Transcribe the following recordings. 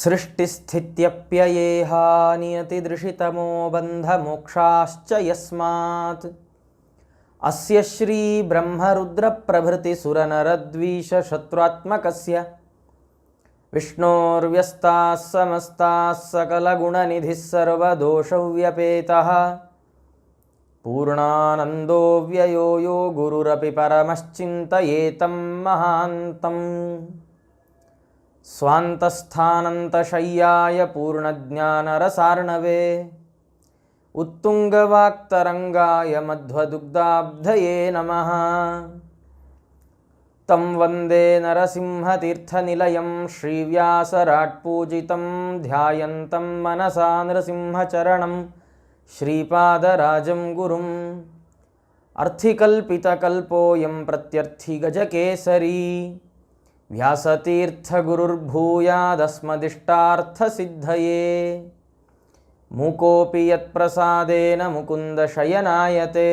सृष्टिस्थित्यप्ययेहा नियतिदृशितमो बन्धमोक्षाश्च यस्मात् अस्य श्रीब्रह्मरुद्रप्रभृतिसुरनरद्वीषशत्रुत्मकस्य विष्णोर्व्यस्ताः समस्ताः सकलगुणनिधिः सर्वदोषव्यपेतः पूर्णानन्दो व्ययो यो गुरुरपि परमश्चिन्तयेतं महान्तम् स्वान्तस्थानन्तशय्याय पूर्णज्ञानरसार्णवे उत्तुङ्गवाक्तरङ्गाय मध्वदुग्धाब्धये नमः। तं वन्दे नरसिंहतीर्थनिलयं श्रीव्यासराट्पूजितं ध्यायन्तं मनसा नृसिंहचरणं श्रीपादराजं गुरुम्। अर्थिकल्पितकल्पोऽयं प्रत्यर्थिगजकेसरी व्यासतीर्थगुरुर्भूयादस्मदिष्टार्थसिद्धये। मूकोऽपि यत्प्रसादेन मुकुन्दशयनायते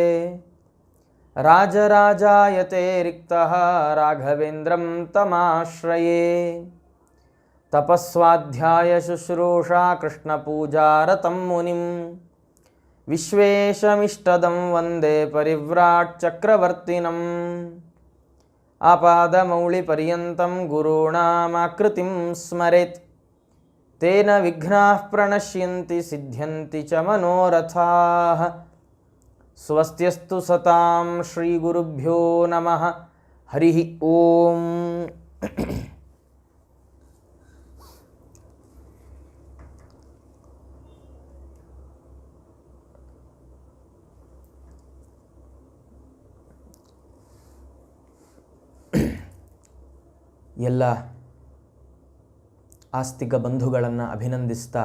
राजराजायते रिक्तः राघवेन्द्रं तमाश्रये। तपस्वाध्यायशुश्रूषा कृष्णपूजारतं मुनिं विश्वेशमिष्टदं वन्दे परिव्राट्चक्रवर्तिनम्। आपादमौलिपर्यन्तं गुरूणामाकृतिं स्मरेत् तेन विघ्नाः प्रणश्यन्ति सिद्ध्यन्ति च मनोरथाः। स्वस्त्यस्तु सतां श्रीगुरुभ्यो नमः। हरिः ओಂ। ಎಲ್ಲ ಆಸ್ತಿಕ ಬಂಧುಗಳನ್ನು ಅಭಿನಂದಿಸ್ತಾ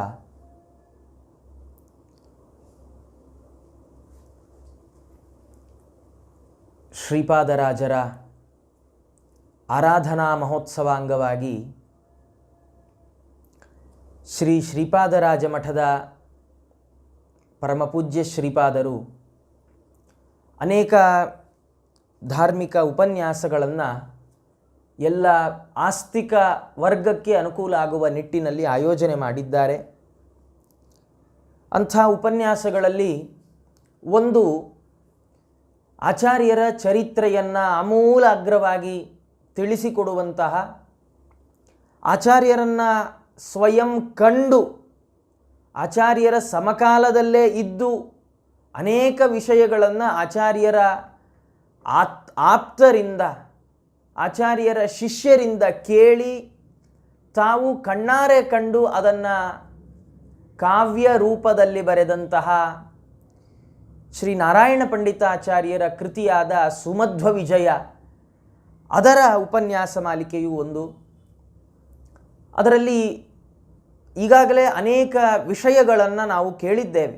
ಶ್ರೀಪಾದರಾಜರ ಆರಾಧನಾ ಮಹೋತ್ಸವ ಅಂಗವಾಗಿ ಶ್ರೀ ಶ್ರೀಪಾದರಾಜ ಮಠದ ಪರಮಪೂಜ್ಯ ಶ್ರೀಪಾದರು ಅನೇಕ ಧಾರ್ಮಿಕ ಉಪನ್ಯಾಸಗಳನ್ನು ಎಲ್ಲ ಆಸ್ತಿಕ ವರ್ಗಕ್ಕೆ ಅನುಕೂಲ ಆಗುವ ನಿಟ್ಟಿನಲ್ಲಿ ಆಯೋಜನೆ ಮಾಡಿದ್ದಾರೆ. ಅಂಥ ಉಪನ್ಯಾಸಗಳಲ್ಲಿ ಒಂದು ಆಚಾರ್ಯರ ಚರಿತ್ರೆಯನ್ನು ಆಮೂಲಾಗ್ರವಾಗಿ ತಿಳಿಸಿಕೊಡುವಂತಹ, ಆಚಾರ್ಯರನ್ನು ಸ್ವಯಂ ಕಂಡು ಆಚಾರ್ಯರ ಸಮಕಾಲದಲ್ಲೇ ಇದ್ದು ಅನೇಕ ವಿಷಯಗಳನ್ನು ಆಚಾರ್ಯರ ಆಪ್ತರಿಂದ ಆಚಾರ್ಯರ ಶಿಷ್ಯರಿಂದ ಕೇಳಿ ತಾವು ಕಣ್ಣಾರೆ ಕಂಡು ಅದನ್ನು ಕಾವ್ಯ ರೂಪದಲ್ಲಿ ಬರೆದಂತಹ ಶ್ರೀ ನಾರಾಯಣ ಪಂಡಿತಾಚಾರ್ಯರ ಕೃತಿಯಾದ ಸುಮಧ್ವ ವಿಜಯ, ಅದರ ಉಪನ್ಯಾಸ ಮಾಲಿಕೆಯು ಒಂದು. ಅದರಲ್ಲಿ ಈಗಾಗಲೇ ಅನೇಕ ವಿಷಯಗಳನ್ನು ನಾವು ಕೇಳಿದ್ದೇವೆ.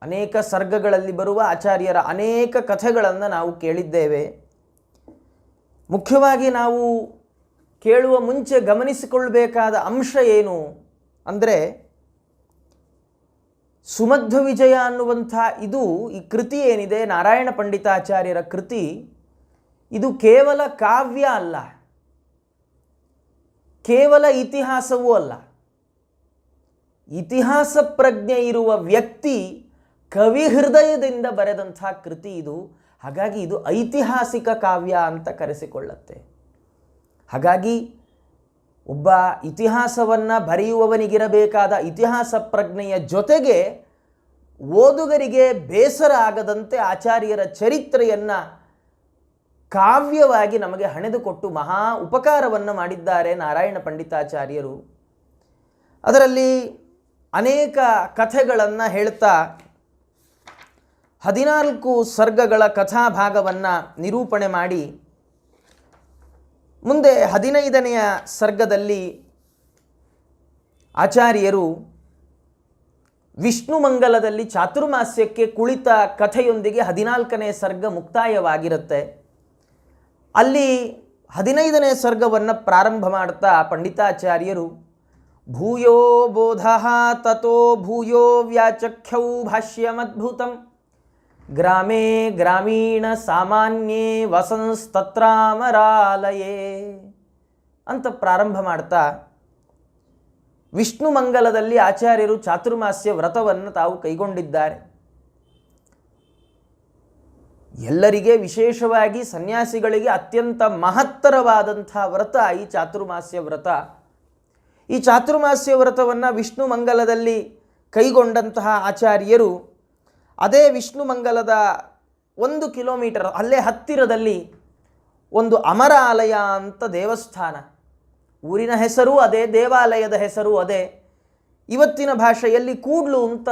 ಅನೇಕ ಸರ್ಗಗಳಲ್ಲಿ ಬರುವ ಆಚಾರ್ಯರ ಅನೇಕ ಕಥೆಗಳನ್ನು ನಾವು ಕೇಳಿದ್ದೇವೆ. ಮುಖ್ಯವಾಗಿ ನಾವು ಕೇಳುವ ಮುಂಚೆ ಗಮನಿಸಿಕೊಳ್ಳಬೇಕಾದ ಅಂಶ ಏನು ಅಂದರೆ, ಸುಮಧ್ವ ವಿಜಯ ಅನ್ನುವಂಥ ಈ ಕೃತಿ ಏನಿದೆ, ನಾರಾಯಣ ಪಂಡಿತಾಚಾರ್ಯರ ಕೃತಿ, ಇದು ಕೇವಲ ಕಾವ್ಯ ಅಲ್ಲ, ಕೇವಲ ಇತಿಹಾಸವೂ ಅಲ್ಲ. ಇತಿಹಾಸ ಪ್ರಜ್ಞೆ ಇರುವ ವ್ಯಕ್ತಿ ಕವಿ ಹೃದಯದಿಂದ ಬರೆದಂಥ ಕೃತಿ ಇದು. ಹಾಗಾಗಿ ಇದು ಐತಿಹಾಸಿಕ ಕಾವ್ಯ ಅಂತ ಕರೆಸಿಕೊಳ್ಳುತ್ತೆ. ಹಾಗಾಗಿ ಒಬ್ಬ ಇತಿಹಾಸವನ್ನು ಬರೆಯುವವನಿಗಿರಬೇಕಾದ ಇತಿಹಾಸ ಪ್ರಜ್ಞೆಯ ಜೊತೆಗೆ ಓದುಗರಿಗೆ ಬೇಸರ ಆಗದಂತೆ ಆಚಾರ್ಯರ ಚರಿತ್ರೆಯನ್ನು ಕಾವ್ಯವಾಗಿ ನಮಗೆ ಹಣೆದುಕೊಟ್ಟು ಮಹಾ ಉಪಕಾರವನ್ನು ಮಾಡಿದ್ದಾರೆ ನಾರಾಯಣ ಪಂಡಿತಾಚಾರ್ಯರು. ಅದರಲ್ಲಿ ಅನೇಕ ಕಥೆಗಳನ್ನು ಹೇಳ್ತಾ 14 ಸರ್ಗಗಳ ಕಥಾಭಾಗವನ್ನು ನಿರೂಪಣೆ ಮಾಡಿ ಮುಂದೆ 15ನೆಯ ಸರ್ಗದಲ್ಲಿ ಆಚಾರ್ಯರು ವಿಷ್ಣು ಮಂಗಲದಲ್ಲಿ ಚಾತುರ್ಮಾಸ್ಯಕ್ಕೆ ಕುಳಿತ ಕಥೆಯೊಂದಿಗೆ 14ನೇ ಸರ್ಗ ಮುಕ್ತಾಯವಾಗಿರುತ್ತೆ. ಅಲ್ಲಿ 15ನೇ ಸರ್ಗವನ್ನು ಪ್ರಾರಂಭ ಮಾಡ್ತಾ ಪಂಡಿತಾಚಾರ್ಯರು ಭೂಯೋ ಬೋಧಃ ತಥೋ ಭೂಯೋ ವ್ಯಾಚಖ್ಯೌ ಭಾಷ್ಯಮದ್ಭುತಂ ಗ್ರಾಮೇ ಗ್ರಾಮೀಣ ಸಾಮಾನ್ಯೇ ವಸಂಸ್ತತ್ರಾಮರಾಲಯೇ ಅಂತ ಪ್ರಾರಂಭ ಮಾಡ್ತಾ ವಿಷ್ಣು ಮಂಗಲದಲ್ಲಿ ಆಚಾರ್ಯರು ಚಾತುರ್ಮಾಸ್ಯ ವ್ರತವನ್ನು ತಾವು ಕೈಗೊಂಡಿದ್ದಾರೆ. ಎಲ್ಲರಿಗೆ, ವಿಶೇಷವಾಗಿ ಸನ್ಯಾಸಿಗಳಿಗೆ ಅತ್ಯಂತ ಮಹತ್ತರವಾದಂಥ ವ್ರತ ಈ ಚಾತುರ್ಮಾಸ್ಯ ವ್ರತ. ಈ ಚಾತುರ್ಮಾಸ್ಯ ವ್ರತವನ್ನು ವಿಷ್ಣು ಮಂಗಲದಲ್ಲಿ ಕೈಗೊಂಡಂತಹ ಆಚಾರ್ಯರು ಅದೇ ವಿಷ್ಣು ಮಂಗಲದ 1 ಕಿಲೋಮೀಟರ್ ಅಲ್ಲೇ ಹತ್ತಿರದಲ್ಲಿ ಒಂದು ಅಮರಾಲಯ ಅಂತ ದೇವಸ್ಥಾನ, ಊರಿನ ಹೆಸರು ಅದೇ, ದೇವಾಲಯದ ಹೆಸರು ಅದೇ. ಇವತ್ತಿನ ಭಾಷೆಯಲ್ಲಿ ಕೂಡ್ಲು ಅಂತ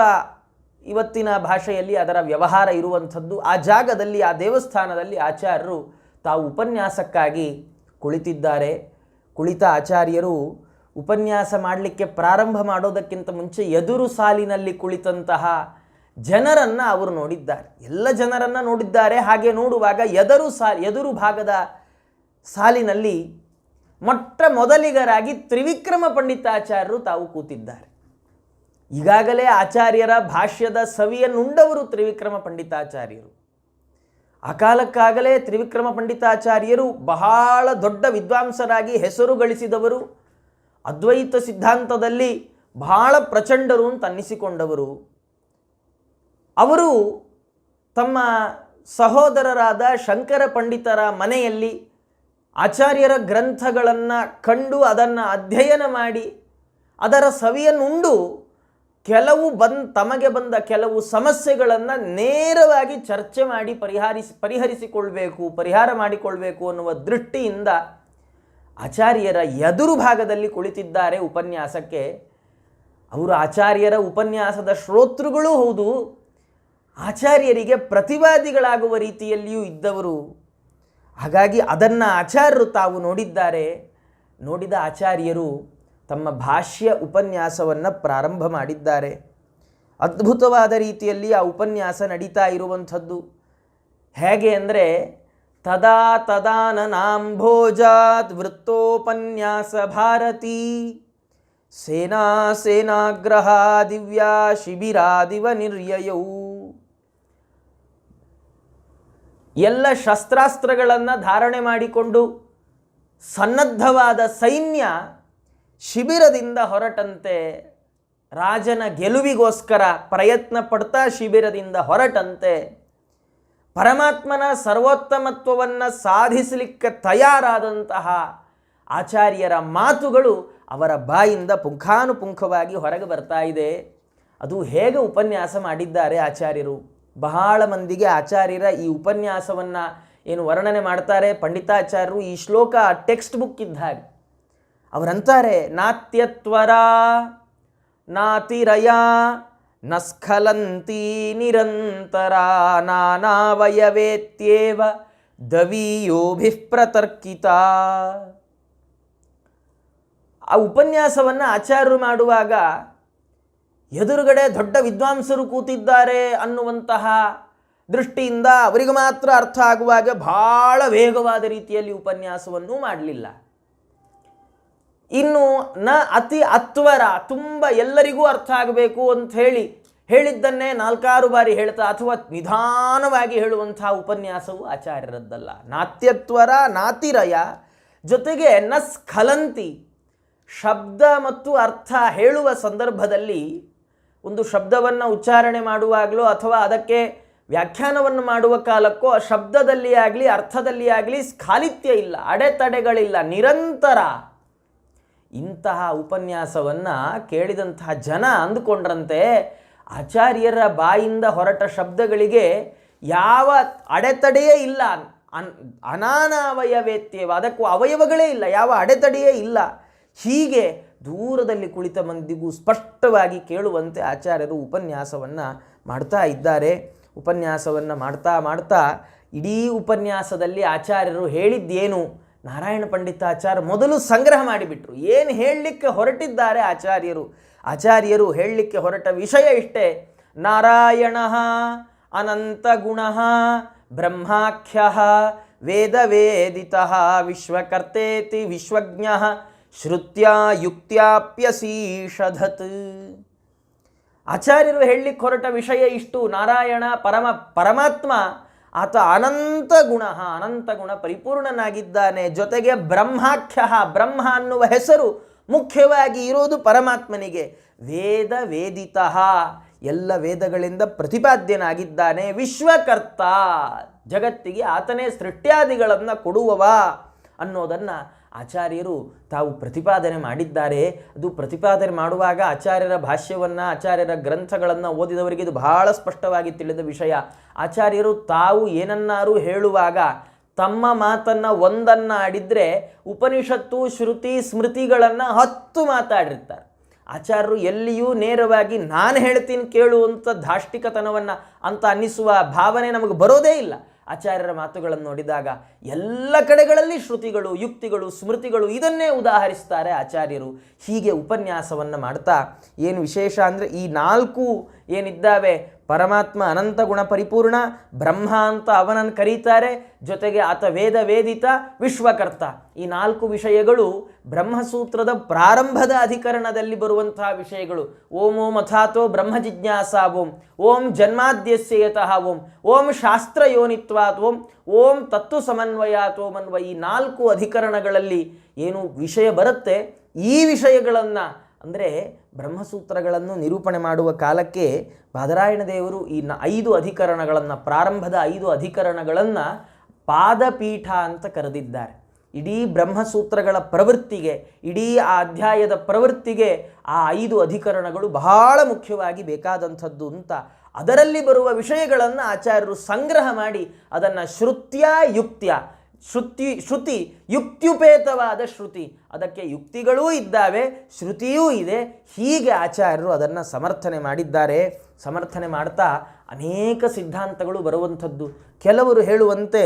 ಇವತ್ತಿನ ಭಾಷೆಯಲ್ಲಿ ಅದರ ವ್ಯವಹಾರ ಇರುವಂಥದ್ದು. ಆ ಜಾಗದಲ್ಲಿ, ಆ ದೇವಸ್ಥಾನದಲ್ಲಿ ಆಚಾರ್ಯರು ತಾವು ಉಪನ್ಯಾಸಕ್ಕಾಗಿ ಕುಳಿತಿದ್ದಾರೆ. ಕುಳಿತ ಆಚಾರ್ಯರು ಉಪನ್ಯಾಸ ಮಾಡಲಿಕ್ಕೆ ಪ್ರಾರಂಭ ಮಾಡೋದಕ್ಕಿಂತ ಮುಂಚೆ ಎದುರು ಸಾಲಿನಲ್ಲಿ ಕುಳಿತಂತಹ ಜನರನ್ನು ಅವರು ನೋಡಿದ್ದಾರೆ. ಎಲ್ಲ ಜನರನ್ನು ನೋಡಿದ್ದಾರೆ. ಹಾಗೆ ನೋಡುವಾಗ ಎದುರು ಭಾಗದ ಸಾಲಿನಲ್ಲಿ ಮೊಟ್ಟ ಮೊದಲಿಗರಾಗಿ ತ್ರಿವಿಕ್ರಮ ಪಂಡಿತಾಚಾರ್ಯರು ತಾವು ಕೂತಿದ್ದಾರೆ. ಈಗಾಗಲೇ ಆಚಾರ್ಯರ ಭಾಷ್ಯದ ಸವಿಯನ್ನುಂಡವರು ತ್ರಿವಿಕ್ರಮ ಪಂಡಿತಾಚಾರ್ಯರು. ಆ ಕಾಲಕ್ಕಾಗಲೇ ತ್ರಿವಿಕ್ರಮ ಪಂಡಿತಾಚಾರ್ಯರು ಬಹಳ ದೊಡ್ಡ ವಿದ್ವಾಂಸರಾಗಿ ಹೆಸರು ಗಳಿಸಿದವರು, ಅದ್ವೈತ ಸಿದ್ಧಾಂತದಲ್ಲಿ ಬಹಳ ಪ್ರಚಂಡರು ಅಂತ ಅನ್ನಿಸಿಕೊಂಡವರು. ಅವರು ತಮ್ಮ ಸಹೋದರರಾದ ಶಂಕರ ಪಂಡಿತರ ಮನೆಯಲ್ಲಿ ಆಚಾರ್ಯರ ಗ್ರಂಥಗಳನ್ನು ಕಂಡು ಅದನ್ನು ಅಧ್ಯಯನ ಮಾಡಿ ಅದರ ಸವಿಯನ್ನುಂಡು ತಮಗೆ ಬಂದ ಕೆಲವು ಸಮಸ್ಯೆಗಳನ್ನು ನೇರವಾಗಿ ಚರ್ಚೆ ಮಾಡಿ ಪರಿಹಾರ ಮಾಡಿಕೊಳ್ಬೇಕು ಅನ್ನುವ ದೃಷ್ಟಿಯಿಂದ ಆಚಾರ್ಯರ ಎದುರು ಭಾಗದಲ್ಲಿ ಕುಳಿತಿದ್ದಾರೆ ಉಪನ್ಯಾಸಕ್ಕೆ. ಅವರು ಆಚಾರ್ಯರ ಉಪನ್ಯಾಸದ ಶ್ರೋತೃಗಳೂ ಹೌದು, ಆಚಾರ್ಯರಿಗೆ ಪ್ರತಿವಾದಿಗಳಾಗುವ ರೀತಿಯಲ್ಲಿಯೂ ಇದ್ದವರು. ಹಾಗಾಗಿ ಅದನ್ನು ಆಚಾರ್ಯರು ತಾವು ನೋಡಿದ್ದಾರೆ. ನೋಡಿದ ಆಚಾರ್ಯರು ತಮ್ಮ ಭಾಷ್ಯ ಉಪನ್ಯಾಸವನ್ನು ಪ್ರಾರಂಭ ಮಾಡಿದ್ದಾರೆ. ಅದ್ಭುತವಾದ ರೀತಿಯಲ್ಲಿ ಆ ಉಪನ್ಯಾಸ ನಡೀತಾ ಇರುವಂಥದ್ದು. ಹೇಗೆ ಅಂದರೆ, ತದಾ ತದಾನನಾಂಭೋಜಾತ್ ವೃತ್ತೋಪನ್ಯಾಸ ಭಾರತೀ ಸೇನಾಗ್ರಹ ದಿವ್ಯಾ ಶಿಬಿರಾದಿವ ನಿರ್ಯಯೌ. ಎಲ್ಲ ಶಸ್ತ್ರಾಸ್ತ್ರಗಳನ್ನು ಧಾರಣೆ ಮಾಡಿಕೊಂಡು ಸನ್ನದ್ಧವಾದ ಸೈನ್ಯ ಶಿಬಿರದಿಂದ ಹೊರಟಂತೆ, ರಾಜನ ಗೆಲುವಿಗೋಸ್ಕರ ಪ್ರಯತ್ನ ಪಡ್ತಾ ಶಿಬಿರದಿಂದ ಹೊರಟಂತೆ, ಪರಮಾತ್ಮನ ಸರ್ವೋತ್ತಮತ್ವವನ್ನು ಸಾಧಿಸಲಿಕ್ಕೆ ತಯಾರಾದಂತಹ ಆಚಾರ್ಯರ ಮಾತುಗಳು ಅವರ ಬಾಯಿಂದ ಪುಂಖಾನುಪುಂಖವಾಗಿ ಹೊರಗೆ ಬರ್ತಾ ಇದೆ. ಅದು ಹೇಗೆ ಉಪನ್ಯಾಸ ಮಾಡಿದ್ದಾರೆ ಆಚಾರ್ಯರು. ಬಹಳ ಮಂದಿಗೆ ಆಚಾರ್ಯರ ಈ ಉಪನ್ಯಾಸವನ್ನು ಏನು ವರ್ಣನೆ ಮಾಡ್ತಾರೆ ಪಂಡಿತಾಚಾರ್ಯರು, ಈ ಶ್ಲೋಕ ಟೆಕ್ಸ್ಟ್ ಬುಕ್ ಇದ್ದ ಹಾಗೆ. ಅವರಂತಾರೆ, ನಾತ್ಯತ್ವರ ನಾತಿರಯ ನಸ್ಖಲಂತಿ ನಿರಂತರ ನಾನಾವಯವೇತ್ಯೇವ ದವೀಯೋಭಿಃ ಪ್ರತರ್ಕಿತ. ಆ ಉಪನ್ಯಾಸವನ್ನು ಆಚಾರ್ಯರು ಮಾಡುವಾಗ ಎದುರುಗಡೆ ದೊಡ್ಡ ವಿದ್ವಾಂಸರು ಕೂತಿದ್ದಾರೆ ಅನ್ನುವಂತಹ ದೃಷ್ಟಿಯಿಂದ ಅವರಿಗೆ ಮಾತ್ರ ಅರ್ಥ ಆಗುವಾಗ ಬಹಳ ವೇಗವಾದ ರೀತಿಯಲ್ಲಿ ಉಪನ್ಯಾಸವನ್ನು ಮಾಡಲಿಲ್ಲ. ಇನ್ನು ಅತಿ ಅತ್ವರ, ತುಂಬ ಎಲ್ಲರಿಗೂ ಅರ್ಥ ಆಗಬೇಕು ಅಂತ ಹೇಳಿದ್ದನ್ನೇ 4-6 ಬಾರಿ ಹೇಳ್ತಾ ಅಥವಾ ನಿಧಾನವಾಗಿ ಹೇಳುವಂತಹ ಉಪನ್ಯಾಸವು ಆಚಾರ್ಯರದ್ದಲ್ಲ. ನಾತ್ಯತ್ವರ ನಾತಿರಯ, ಜೊತೆಗೆ ನ ಸ್ಖಲಂತಿ, ಶಬ್ದ ಮತ್ತು ಅರ್ಥ ಹೇಳುವ ಸಂದರ್ಭದಲ್ಲಿ ಒಂದು ಶಬ್ದವನ್ನು ಉಚ್ಚಾರಣೆ ಮಾಡುವಾಗಲೋ ಅಥವಾ ಅದಕ್ಕೆ ವ್ಯಾಖ್ಯಾನವನ್ನು ಮಾಡುವ ಕಾಲಕ್ಕೋ ಆ ಶಬ್ದದಲ್ಲಿ ಆಗಲಿ ಅರ್ಥದಲ್ಲಿ ಆಗಲಿ ಸ್ಖಾಲಿತ್ಯ ಇಲ್ಲ, ಅಡೆತಡೆಗಳಿಲ್ಲ, ನಿರಂತರ. ಇಂತಹ ಉಪನ್ಯಾಸವನ್ನು ಕೇಳಿದಂತಹ ಜನ ಅಂದುಕೊಂಡ್ರಂತೆ ಆಚಾರ್ಯರ ಬಾಯಿಂದ ಹೊರಟ ಶಬ್ದಗಳಿಗೆ ಯಾವ ಅಡೆತಡೆಯೇ ಇಲ್ಲ, ಅನಾನಾವಯವವೇತ್ಯವ, ಅದಕ್ಕೂ ಅವಯವಗಳೇ ಇಲ್ಲ, ಯಾವ ಅಡೆತಡೆಯೇ ಇಲ್ಲ. ಹೀಗೆ ದೂರದಲ್ಲಿ ಕುಳಿತ ಮಂದಿಗೂ ಸ್ಪಷ್ಟವಾಗಿ ಕೇಳುವಂತೆ ಆಚಾರ್ಯರು ಉಪನ್ಯಾಸವನ್ನು ಮಾಡ್ತಾ ಇದ್ದಾರೆ. ಉಪನ್ಯಾಸವನ್ನು ಮಾಡ್ತಾ ಇಡೀ ಉಪನ್ಯಾಸದಲ್ಲಿ ಆಚಾರ್ಯರು ಹೇಳಿದ್ದೇನು, ನಾರಾಯಣ ಪಂಡಿತಾಚಾರ್ಯ ಮೊದಲು ಸಂಗ್ರಹ ಮಾಡಿಬಿಟ್ರು. ಏನು ಹೇಳಲಿಕ್ಕೆ ಹೊರಟಿದ್ದಾರೆ ಆಚಾರ್ಯರು ಹೇಳಲಿಕ್ಕೆ ಹೊರಟ ವಿಷಯ ಇಷ್ಟೇ. ನಾರಾಯಣ ಅನಂತಗುಣ ಬ್ರಹ್ಮಾಖ್ಯ ವೇದವೇದಿತ ವಿಶ್ವಕರ್ತೇತಿ ವಿಶ್ವಜ್ಞ ಶ್ರುತ್ಯ ಯುಕ್ತ್ಯಾಪ್ಯಸೀಷಧತ್. ಆಚಾರ್ಯರು ಹೇಳಲಿಕ್ಕೆ ಹೊರಟ ವಿಷಯ ಇಷ್ಟು. ನಾರಾಯಣ ಪರಮಾತ್ಮ ಆತ ಅನಂತ ಗುಣ ಪರಿಪೂರ್ಣನಾಗಿದ್ದಾನೆ. ಜೊತೆಗೆ ಬ್ರಹ್ಮಾಖ್ಯ, ಬ್ರಹ್ಮ ಅನ್ನುವ ಹೆಸರು ಮುಖ್ಯವಾಗಿ ಇರೋದು ಪರಮಾತ್ಮನಿಗೆ. ವೇದ ವೇದಿತಃ, ಎಲ್ಲ ವೇದಗಳಿಂದ ಪ್ರತಿಪಾದ್ಯನಾಗಿದ್ದಾನೆ. ವಿಶ್ವಕರ್ತ, ಜಗತ್ತಿಗೆ ಆತನೇ ಸೃಷ್ಟ್ಯಾದಿಗಳನ್ನು ಕೊಡುವವ ಅನ್ನೋದನ್ನು ಆಚಾರ್ಯರು ತಾವು ಪ್ರತಿಪಾದನೆ ಮಾಡಿದ್ದಾರೆ. ಅದು ಪ್ರತಿಪಾದನೆ ಮಾಡುವಾಗ ಆಚಾರ್ಯರ ಭಾಷ್ಯವನ್ನು, ಆಚಾರ್ಯರ ಗ್ರಂಥಗಳನ್ನು ಓದಿದವರಿಗೆ ಇದು ಬಹಳ ಸ್ಪಷ್ಟವಾಗಿ ತಿಳಿದ ವಿಷಯ. ಆಚಾರ್ಯರು ತಾವು ಏನನ್ನಾರು ಹೇಳುವಾಗ ತಮ್ಮ ಮಾತನ್ನು ಒಂದನ್ನು ಆಡಿದರೆ ಉಪನಿಷತ್ತು ಶ್ರುತಿ ಸ್ಮೃತಿಗಳನ್ನು 10 ಮಾತಾಡಿರ್ತಾರೆ. ಆಚಾರ್ಯರು ಎಲ್ಲಿಯೂ ನೇರವಾಗಿ ನಾನು ಹೇಳ್ತೀನಿ ಕೇಳುವಂಥ ಧಾಷ್ಟಿಕತನವನ್ನು ಅಂತ ಅನ್ನಿಸುವ ಭಾವನೆ ನಮಗೆ ಬರೋದೇ ಇಲ್ಲ. ಆಚಾರ್ಯರ ಮಾತುಗಳನ್ನು ನೋಡಿದಾಗ ಎಲ್ಲ ಕಡೆಗಳಲ್ಲಿ ಶ್ರುತಿಗಳು, ಯುಕ್ತಿಗಳು, ಸ್ಮೃತಿಗಳು ಇದನ್ನೇ ಉದಾಹರಿಸ್ತಾರೆ ಆಚಾರ್ಯರು. ಹೀಗೆ ಉಪನ್ಯಾಸವನ್ನು ಮಾಡ್ತಾ ಏನು ವಿಶೇಷ ಅಂದರೆ ಈ 4 ಏನಿದ್ದಾವೆ, ಪರಮಾತ್ಮ ಅನಂತ ಗುಣ ಪರಿಪೂರ್ಣ, ಬ್ರಹ್ಮ ಅಂತ ಅವನನ್ನು ಕರೀತಾರೆ, ಜೊತೆಗೆ ಆತ ವೇದ ವೇದಿತ, ವಿಶ್ವಕರ್ತ. ಈ 4 ವಿಷಯಗಳು ಬ್ರಹ್ಮಸೂತ್ರದ ಪ್ರಾರಂಭದ ಅಧಿಕರಣದಲ್ಲಿ ಬರುವಂತಹ ವಿಷಯಗಳು. ಓಂ ಓಂ ಅಥಾತೋ ಬ್ರಹ್ಮ ಜಿಜ್ಞಾಸಾ ಓಂ, ಓಂ ಜನ್ಮಾದ್ಯಸ್ಯ ಯತಃ ಓಂ, ಓಂ ಶಾಸ್ತ್ರ ಯೋನಿತ್ವಾತ್ ಓಂ, ಓಂ ತತ್ವ ಸಮನ್ವಯಾತ್ ಓಂ ಅನ್ನುವ ಈ 4 ಅಧಿಕರಣಗಳಲ್ಲಿ ಏನು ವಿಷಯ ಬರುತ್ತೆ, ಈ ವಿಷಯಗಳನ್ನು ಅಂದರೆ ಬ್ರಹ್ಮಸೂತ್ರಗಳನ್ನು ನಿರೂಪಣೆ ಮಾಡುವ ಕಾಲಕ್ಕೆ ಬಾದರಾಯಣ ದೇವರು ಈ 5 ಅಧಿಕರಣಗಳನ್ನು, ಪ್ರಾರಂಭದ 5 ಅಧಿಕರಣಗಳನ್ನು ಪಾದಪೀಠ ಅಂತ ಕರೆದಿದ್ದಾರೆ. ಇಡೀ ಬ್ರಹ್ಮಸೂತ್ರಗಳ ಪ್ರವೃತ್ತಿಗೆ, ಇಡೀ ಆ ಅಧ್ಯಾಯದ ಪ್ರವೃತ್ತಿಗೆ ಆ 5 ಅಧಿಕರಣಗಳು ಬಹಳ ಮುಖ್ಯವಾಗಿ ಬೇಕಾದಂಥದ್ದು ಅಂತ. ಅದರಲ್ಲಿ ಬರುವ ವಿಷಯಗಳನ್ನು ಆಚಾರ್ಯರು ಸಂಗ್ರಹ ಮಾಡಿ ಅದನ್ನು ಶ್ರುತ್ಯ ಯುಕ್ತ್ಯ, ಶ್ರುತಿ ಯುಕ್ತ್ಯುಪೇತವಾದ ಶ್ರುತಿ, ಅದಕ್ಕೆ ಯುಕ್ತಿಗಳೂ ಇದ್ದಾವೆ, ಶ್ರುತಿಯೂ ಇದೆ. ಹೀಗೆ ಆಚಾರ್ಯರು ಅದನ್ನು ಸಮರ್ಥನೆ ಮಾಡಿದ್ದಾರೆ. ಸಮರ್ಥನೆ ಮಾಡ್ತಾ ಅನೇಕ ಸಿದ್ಧಾಂತಗಳು ಬರುವಂಥದ್ದು. ಕೆಲವರು ಹೇಳುವಂತೆ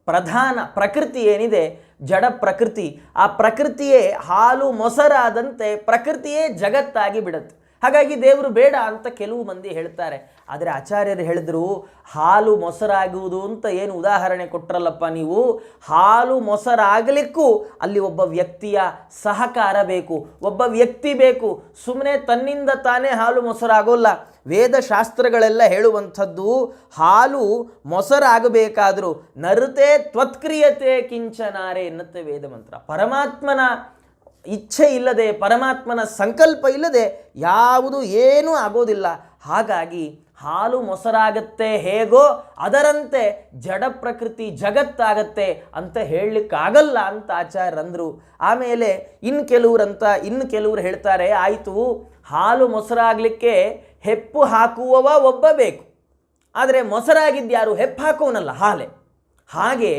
ಪ್ರಧಾನ ಪ್ರಕೃತಿ ಏನಿದೆ, ಜಡ ಪ್ರಕೃತಿ, ಆ ಪ್ರಕೃತಿಯೇ ಹಾಲು ಮೊಸರಾದಂತೆ ಪ್ರಕೃತಿಯೇ ಜಗತ್ತಾಗಿ ಬಿಡುತ್ತೆ. ಹಾಗಾಗಿ ದೇವರು ಬೇಡ ಅಂತ ಕೆಲವು ಮಂದಿ ಹೇಳ್ತಾರೆ. ಆದರೆ ಆಚಾರ್ಯರು ಹೇಳಿದ್ರು, ಹಾಲು ಮೊಸರಾಗುವುದು ಅಂತ ಏನು ಉದಾಹರಣೆ ಕೊಟ್ಟರಲ್ಲಪ್ಪ ನೀವು, ಹಾಲು ಮೊಸರಾಗಲಿಕ್ಕೂ ಅಲ್ಲಿ ಒಬ್ಬ ವ್ಯಕ್ತಿಯ ಸಹಕಾರ ಬೇಕು, ಒಬ್ಬ ವ್ಯಕ್ತಿ ಬೇಕು. ಸುಮ್ಮನೆ ತನ್ನಿಂದ ತಾನೇ ಹಾಲು ಮೊಸರಾಗೋಲ್ಲ. ವೇದಶಾಸ್ತ್ರಗಳೆಲ್ಲ ಹೇಳುವಂಥದ್ದು ಹಾಲು ಮೊಸರಾಗಬೇಕಾದರೂ ನರತೆ ತ್ವತ್ಕ್ರಿಯತೆ ಕಿಂಚನಾರೆ ಎನ್ನುತ್ತೆ ವೇದ ಮಂತ್ರ. ಪರಮಾತ್ಮನ ಇಚ್ಛೆ ಇಲ್ಲದೆ, ಪರಮಾತ್ಮನ ಸಂಕಲ್ಪ ಇಲ್ಲದೆ ಯಾವುದು ಏನೂ ಆಗೋದಿಲ್ಲ. ಹಾಗಾಗಿ ಹಾಲು ಮೊಸರಾಗತ್ತೆ ಹೇಗೋ ಅದರಂತೆ ಜಡ ಪ್ರಕೃತಿ ಜಗತ್ತಾಗತ್ತೆ ಅಂತ ಹೇಳಲಿಕ್ಕಾಗಲ್ಲ ಅಂತ ಆಚಾರ್ಯರಂದರು. ಆಮೇಲೆ ಇನ್ನು ಕೆಲವರು ಹೇಳ್ತಾರೆ, ಆಯಿತು ಹಾಲು ಮೊಸರಾಗಲಿಕ್ಕೆ ಹೆಪ್ಪು ಹಾಕುವವ ಒಬ್ಬ ಬೇಕು, ಆದರೆ ಮೊಸರಾಗಿದ್ಯಾರು? ಹೆಪ್ಪು ಹಾಕುವನಲ್ಲ, ಹಾಲೆ. ಹಾಗೆ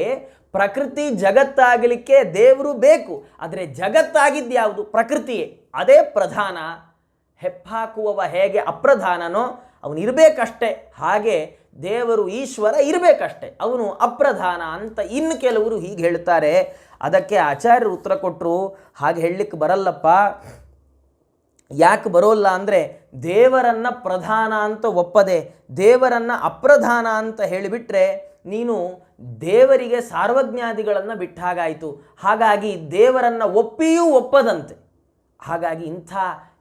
ಪ್ರಕೃತಿ ಜಗತ್ತಾಗಲಿಕ್ಕೆ ದೇವರು ಬೇಕು, ಆದರೆ ಜಗತ್ತಾಗಿದ್ಯಾವುದು? ಪ್ರಕೃತಿಯೇ, ಅದೇ ಪ್ರಧಾನ. ಹೆಪ್ಪಾಕುವವ ಹೇಗೆ ಅಪ್ರಧಾನನೋ ಅವನು ಇರಬೇಕಷ್ಟೆ, ಹಾಗೆ ದೇವರು ಈಶ್ವರ ಇರಬೇಕಷ್ಟೆ, ಅವನು ಅಪ್ರಧಾನ ಅಂತ ಇನ್ನು ಕೆಲವರು ಹೀಗೆ ಹೇಳ್ತಾರೆ. ಅದಕ್ಕೆ ಆಚಾರ್ಯರು ಉತ್ತರ ಕೊಟ್ಟರು, ಹಾಗೆ ಹೇಳಲಿಕ್ಕೆ ಬರಲ್ಲಪ್ಪ. ಯಾಕೆ ಬರೋಲ್ಲ ಅಂದರೆ, ದೇವರನ್ನು ಪ್ರಧಾನ ಅಂತ ಒಪ್ಪದೆ ದೇವರನ್ನು ಅಪ್ರಧಾನ ಅಂತ ಹೇಳಿಬಿಟ್ರೆ ನೀನು ದೇವರಿಗೆ ಸಾರ್ವಜ್ಞಾದಿಗಳನ್ನು ಬಿಟ್ಟಾಗಾಯಿತು. ಹಾಗಾಗಿ ದೇವರನ್ನು ಒಪ್ಪಿಯೂ ಒಪ್ಪದಂತೆ. ಹಾಗಾಗಿ ಇಂಥ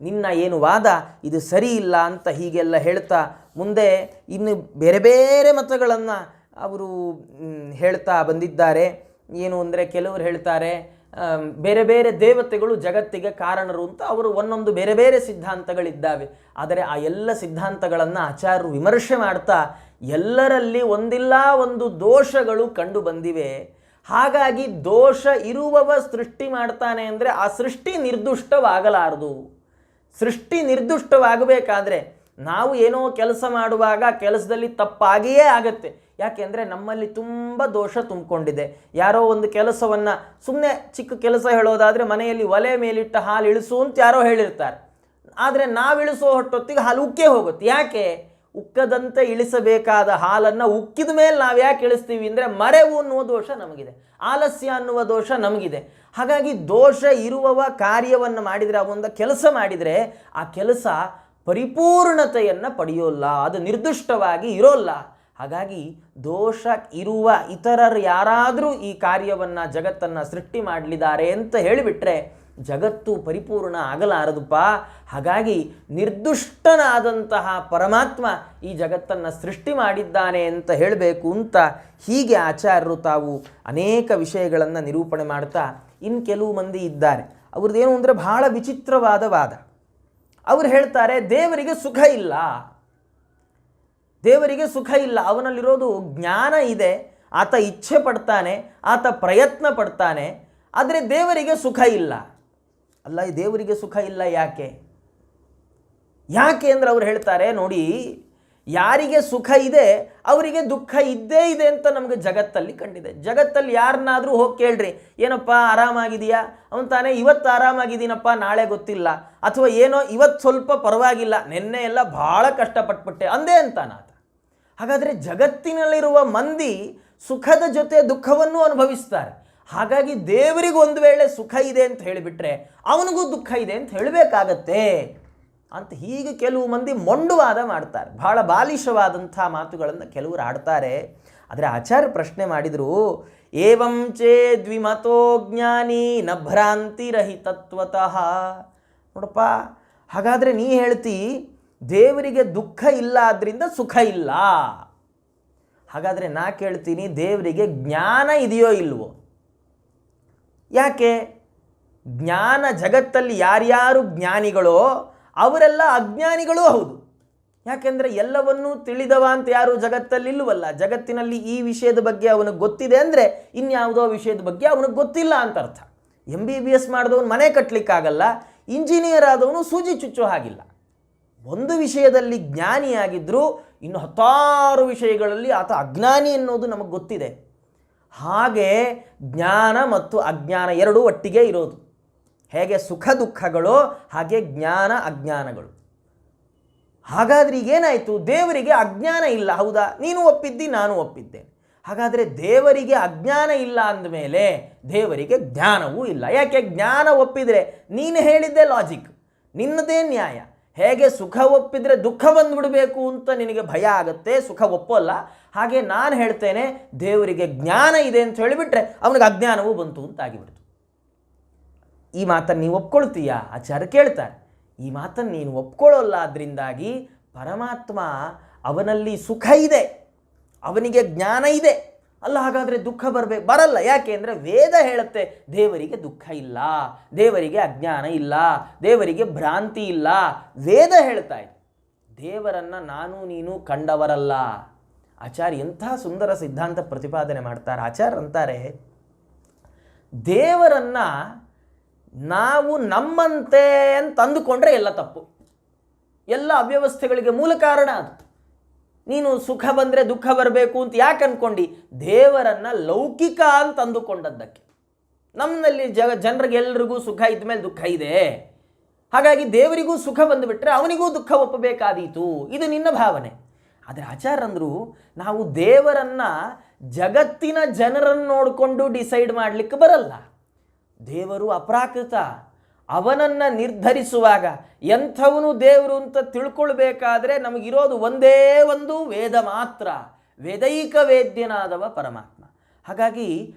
ನಿನ್ನ ಏನು ವಾದ ಇದು ಸರಿ ಇಲ್ಲ ಅಂತ ಹೀಗೆಲ್ಲ ಹೇಳ್ತಾ ಮುಂದೆ ಇನ್ನು ಬೇರೆ ಬೇರೆ ಮತಗಳನ್ನು ಅವರು ಹೇಳ್ತಾ ಬಂದಿದ್ದಾರೆ. ಏನು ಅಂದರೆ, ಕೆಲವರು ಹೇಳ್ತಾರೆ ಬೇರೆ ಬೇರೆ ದೇವತೆಗಳು ಜಗತ್ತಿಗೆ ಕಾರಣರು ಅಂತ. ಅವರು ಒಂದೊಂದು ಬೇರೆ ಬೇರೆ ಸಿದ್ಧಾಂತಗಳಿದ್ದಾವೆ. ಆದರೆ ಆ ಎಲ್ಲ ಸಿದ್ಧಾಂತಗಳನ್ನು ಆಚಾರ್ಯರು ವಿಮರ್ಶೆ ಮಾಡ್ತಾ ಎಲ್ಲರಲ್ಲಿ ಒಂದಿಲ್ಲ ಒಂದು ದೋಷಗಳು ಕಂಡು ಬಂದಿವೆ. ಹಾಗಾಗಿ ದೋಷ ಇರುವವ ಸೃಷ್ಟಿ ಮಾಡ್ತಾನೆ ಅಂದರೆ ಆ ಸೃಷ್ಟಿ ನಿರ್ದುಷ್ಟವಾಗಲಾರದು. ಸೃಷ್ಟಿ ನಿರ್ದುಷ್ಟವಾಗಬೇಕಾದ್ರೆ ನಾವು ಏನೋ ಕೆಲಸ ಮಾಡುವಾಗ ಕೆಲಸದಲ್ಲಿ ತಪ್ಪಾಗಿಯೇ ಆಗತ್ತೆ. ಯಾಕೆಂದರೆ ನಮ್ಮಲ್ಲಿ ತುಂಬ ದೋಷ ತುಂಬಿಕೊಂಡಿದೆ. ಯಾರೋ ಒಂದು ಕೆಲಸವನ್ನು ಸುಮ್ಮನೆ ಚಿಕ್ಕ ಕೆಲಸ ಹೇಳೋದಾದರೆ ಮನೆಯಲ್ಲಿ ಒಲೆ ಮೇಲಿಟ್ಟ ಹಾಲು ಇಳಿಸು ಅಂತ ಯಾರೋ ಹೇಳಿರ್ತಾರೆ. ಆದರೆ ನಾವು ಇಳಿಸೋ ಹೊಟ್ಟೊತ್ತಿಗೆ ಹಾಲು ಉಕ್ಕೇ ಹೋಗುತ್ತೆ. ಯಾಕೆ? ಉಕ್ಕದಂತೆ ಇಳಿಸಬೇಕಾದ ಹಾಲನ್ನು ಉಕ್ಕಿದ ಮೇಲೆ ನಾವು ಯಾಕೆ ಇಳಿಸ್ತೀವಿ ಅಂದರೆ ಮರೆವು ಅನ್ನುವ ದೋಷ ನಮಗಿದೆ, ಆಲಸ್ಯ ಅನ್ನುವ ದೋಷ ನಮಗಿದೆ. ಹಾಗಾಗಿ ದೋಷ ಇರುವವ ಕಾರ್ಯವನ್ನು ಮಾಡಿದರೆ, ಒಂದು ಕೆಲಸ ಮಾಡಿದರೆ ಆ ಕೆಲಸ ಪರಿಪೂರ್ಣತೆಯನ್ನು ಪಡೆಯೋಲ್ಲ, ಅದು ನಿರ್ದಿಷ್ಟವಾಗಿ ಇರೋಲ್ಲ. ಹಾಗಾಗಿ ದೋಷ ಇರುವ ಇತರರು ಯಾರಾದರೂ ಈ ಕಾರ್ಯವನ್ನು ಜಗತ್ತನ್ನು ಸೃಷ್ಟಿ ಮಾಡಲಿದ್ದಾರೆ ಅಂತ ಹೇಳಿಬಿಟ್ರೆ ಜಗತ್ತು ಪರಿಪೂರ್ಣ ಆಗಲಾರದುಪ್ಪ. ಹಾಗಾಗಿ ನಿರ್ದುಷ್ಟನಾದಂತಹ ಪರಮಾತ್ಮ ಈ ಜಗತ್ತನ್ನು ಸೃಷ್ಟಿ ಮಾಡಿದ್ದಾನೆ ಅಂತ ಹೇಳಬೇಕು ಅಂತ ಹೀಗೆ ಆಚಾರ್ಯರು ತಾವು ಅನೇಕ ವಿಷಯಗಳನ್ನು ನಿರೂಪಣೆ ಮಾಡ್ತಾ, ಇನ್ನು ಕೆಲವು ಮಂದಿ ಇದ್ದಾರೆ ಅವ್ರದ್ದೇನು ಅಂದರೆ ಬಹಳ ವಿಚಿತ್ರವಾದ ವಾದ. ಅವರು ಹೇಳ್ತಾರೆ ದೇವರಿಗೆ ಸುಖ ಇಲ್ಲ, ದೇವರಿಗೆ ಸುಖ ಇಲ್ಲ, ಅವನಲ್ಲಿರೋದು ಜ್ಞಾನ ಇದೆ, ಆತ ಇಚ್ಛೆ ಪಡ್ತಾನೆ, ಆತ ಪ್ರಯತ್ನ ಪಡ್ತಾನೆ, ಆದರೆ ದೇವರಿಗೆ ಸುಖ ಇಲ್ಲ. ಅಲ್ಲ, ಈ ದೇವರಿಗೆ ಸುಖ ಇಲ್ಲ ಯಾಕೆ ಅಂದರೆ ಅವ್ರು ಹೇಳ್ತಾರೆ, ನೋಡಿ, ಯಾರಿಗೆ ಸುಖ ಇದೆ ಅವರಿಗೆ ದುಃಖ ಇದ್ದೇ ಇದೆ ಅಂತ ನಮಗೆ ಜಗತ್ತಲ್ಲಿ ಕಂಡಿದೆ. ಜಗತ್ತಲ್ಲಿ ಯಾರನ್ನಾದರೂ ಹೋಗಿ ಕೇಳ್ರಿ, ಏನಪ್ಪ ಆರಾಮಾಗಿದೆಯಾ? ಅವನು ತಾನೇ ಇವತ್ತು ಆರಾಮಾಗಿದ್ದೀನಪ್ಪ, ನಾಳೆ ಗೊತ್ತಿಲ್ಲ, ಅಥವಾ ಏನೋ ಇವತ್ತು ಸ್ವಲ್ಪ ಪರವಾಗಿಲ್ಲ, ನಿನ್ನೆ ಎಲ್ಲ ಭಾಳ ಕಷ್ಟಪಟ್ಬಿಟ್ಟೆ ಅಂದೇ ಅಂತಾನಾತ. ಹಾಗಾದರೆ ಜಗತ್ತಿನಲ್ಲಿರುವ ಮಂದಿ ಸುಖದ ಜೊತೆ ದುಃಖವನ್ನು ಅನುಭವಿಸ್ತಾರೆ. ಹಾಗಾಗಿ ದೇವರಿಗೆ ಒಂದು ವೇಳೆ ಸುಖ ಇದೆ ಅಂತ ಹೇಳಿಬಿಟ್ರೆ ಅವನಿಗೂ ದುಃಖ ಇದೆ ಅಂತ ಹೇಳಬೇಕಾಗತ್ತೆ ಅಂತ ಹೀಗೆ ಕೆಲವು ಮಂದಿ ಮೊಂಡುವಾದ ಮಾಡ್ತಾರೆ. ಬಹಳ ಬಾಲಿಶವಾದಂಥ ಮಾತುಗಳನ್ನು ಕೆಲವರು ಆಡ್ತಾರೆ. ಆದರೆ ಆಚಾರ್ಯ ಪ್ರಶ್ನೆ ಮಾಡಿದರು, ಏವಂ ಚೇದ್ವಿಮತೋ ಜ್ಞಾನಿ ನ ಭ್ರಾಂತಿರಹಿತತ್ವತಃ. ನೋಡಪ್ಪ, ಹಾಗಾದರೆ ನೀ ಹೇಳ್ತಿ ದೇವರಿಗೆ ದುಃಖ ಇಲ್ಲ ಆದ್ದರಿಂದ ಸುಖ ಇಲ್ಲ. ಹಾಗಾದರೆ ನಾ ಕೇಳ್ತೀನಿ, ದೇವರಿಗೆ ಜ್ಞಾನ ಇದೆಯೋ ಇಲ್ವೋ? ಯಾಕೆ? ಜ್ಞಾನ ಜಗತ್ತಲ್ಲಿ ಯಾರ್ಯಾರು ಜ್ಞಾನಿಗಳೋ ಅವರೆಲ್ಲ ಅಜ್ಞಾನಿಗಳೂ ಹೌದು. ಯಾಕೆಂದರೆ ಎಲ್ಲವನ್ನೂ ತಿಳಿದವ ಅಂತ ಯಾರು ಜಗತ್ತಲ್ಲಿ ಇಲ್ಲವಲ್ಲ. ಜಗತ್ತಿನಲ್ಲಿ ಈ ವಿಷಯದ ಬಗ್ಗೆ ಅವನಿಗೆ ಗೊತ್ತಿದೆ ಅಂದರೆ ಇನ್ಯಾವುದೋ ವಿಷಯದ ಬಗ್ಗೆ ಅವನಿಗೆ ಗೊತ್ತಿಲ್ಲ ಅಂತ ಅರ್ಥ. MBBS ಮಾಡಿದವನು ಮನೆ ಕಟ್ಟಲಿಕ್ಕಾಗಲ್ಲ, ಇಂಜಿನಿಯರ್ ಆದವನು ಸೂಜಿ ಚುಚ್ಚೋ ಹಾಗಿಲ್ಲ. ಒಂದು ವಿಷಯದಲ್ಲಿ ಜ್ಞಾನಿಯಾಗಿದ್ದರೂ ಇನ್ನು 10 ವಿಷಯಗಳಲ್ಲಿ ಆತ ಅಜ್ಞಾನಿ ಅನ್ನೋದು ನಮಗೆ ಗೊತ್ತಿದೆ. ಹಾಗೆ ಜ್ಞಾನ ಮತ್ತು ಅಜ್ಞಾನ ಎರಡೂ ಒಟ್ಟಿಗೆ ಇರೋದು. ಹೇಗೆ ಸುಖ ದುಃಖಗಳು ಹಾಗೆ ಜ್ಞಾನ ಅಜ್ಞಾನಗಳು. ಹಾಗಾದರೆ ಈಗೇನಾಯಿತು? ದೇವರಿಗೆ ಅಜ್ಞಾನ ಇಲ್ಲ, ಹೌದಾ? ನೀನು ಒಪ್ಪಿದ್ದಿ, ನಾನು ಒಪ್ಪಿದ್ದೆ. ಹಾಗಾದರೆ ದೇವರಿಗೆ ಅಜ್ಞಾನ ಇಲ್ಲ ಅಂದಮೇಲೆ ದೇವರಿಗೆ ಜ್ಞಾನವೂ ಇಲ್ಲ. ಯಾಕೆ? ಜ್ಞಾನ ಒಪ್ಪಿದರೆ ನೀನು ಹೇಳಿದ್ದೆ ಲಾಜಿಕ್, ನಿನ್ನದೇ ನ್ಯಾಯ. ಹೇಗೆ ಸುಖ ಒಪ್ಪಿದರೆ ದುಃಖ ಬಂದುಬಿಡಬೇಕು ಅಂತ ನಿನಗೆ ಭಯ ಆಗುತ್ತೆ, ಸುಖ ಒಪ್ಪೋಲ್ಲ, ಹಾಗೆ ನಾನು ಹೇಳ್ತೇನೆ ದೇವರಿಗೆ ಜ್ಞಾನ ಇದೆ ಅಂತ ಹೇಳಿಬಿಟ್ರೆ ಅವನಿಗೆ ಅಜ್ಞಾನವೂ ಬಂತು ಅಂತಾಗಿಬಿಡ್ತು. ಈ ಮಾತನ್ನು ನೀವು ಒಪ್ಕೊಳ್ತೀಯಾ? ಆಚಾರ್ಯ ಕೇಳ್ತಾರೆ. ಈ ಮಾತನ್ನು ನೀನು ಒಪ್ಕೊಳ್ಳೋಲ್ಲ, ಅದರಿಂದಾಗಿ ಪರಮಾತ್ಮ ಅವನಲ್ಲಿ ಸುಖ ಇದೆ, ಅವನಿಗೆ ಜ್ಞಾನ ಇದೆ, ಅಲ್ಲ ಹಾಗಾದರೆ ದುಃಖ ಬರಲ್ಲ. ಯಾಕೆ ಅಂದರೆ ವೇದ ಹೇಳುತ್ತೆ ದೇವರಿಗೆ ದುಃಖ ಇಲ್ಲ, ದೇವರಿಗೆ ಅಜ್ಞಾನ ಇಲ್ಲ, ದೇವರಿಗೆ ಭ್ರಾಂತಿ ಇಲ್ಲ. ವೇದ ಹೇಳ್ತಾ ಇದೆ. ದೇವರನ್ನು ನಾನು ನೀನು ಕಂಡವರಲ್ಲ. ಆಚಾರ್ಯ ಎಂಥ ಸುಂದರ ಸಿದ್ಧಾಂತ ಪ್ರತಿಪಾದನೆ ಮಾಡ್ತಾರೆ. ಆಚಾರ್ಯ ಅಂತಾರೆ, ದೇವರನ್ನು ನಾವು ನಮ್ಮಂತೆ ಅಂತ ಅಂದುಕೊಂಡ್ರೆ ಎಲ್ಲ ತಪ್ಪು. ಎಲ್ಲ ಅವ್ಯವಸ್ಥೆಗಳಿಗೆ ಮೂಲ ಕಾರಣ ಅದು. ನೀನು ಸುಖ ಬಂದರೆ ದುಃಖ ಬರಬೇಕು ಅಂತ ಯಾಕೆ ಅಂದ್ಕೊಂಡು? ದೇವರನ್ನು ಲೌಕಿಕ ಅಂತ ಅಂದುಕೊಂಡದ್ದಕ್ಕೆ. ನಮ್ಮಲ್ಲಿ ಜನರಿಗೆ ಎಲ್ರಿಗೂ ಸುಖ ಇದ್ದ ಮೇಲೆ ದುಃಖ ಇದೆ, ಹಾಗಾಗಿ ದೇವರಿಗೂ ಸುಖ ಬಂದುಬಿಟ್ರೆ ಅವನಿಗೂ ದುಃಖ ಒಪ್ಪಬೇಕಾದೀತು, ಇದು ನಿನ್ನ ಭಾವನೆ. ಆದರೆ ಆಚಾರ್ಯಂದರು, ನಾವು ದೇವರನ್ನು ಜಗತ್ತಿನ ಜನರನ್ನು ನೋಡಿಕೊಂಡು ಡಿಸೈಡ್ ಮಾಡಲಿಕ್ಕೆ ಬರಲ್ಲ. ದೇವರು ಅಪ್ರಾಕೃತ. ಅವನನ್ನು ನಿರ್ಧರಿಸುವಾಗ ಎಂಥವನು ದೇವರು ಅಂತ ತಿಳ್ಕೊಳ್ಬೇಕಾದ್ರೆ ನಮಗಿರೋದು ಒಂದೇ ಒಂದು ವೇದ ಮಾತ್ರ. ವೇದೈಕ ವೇದ್ಯನಾದವ ಪರಮಾತ್ಮ. ಹಾಗಾಗಿ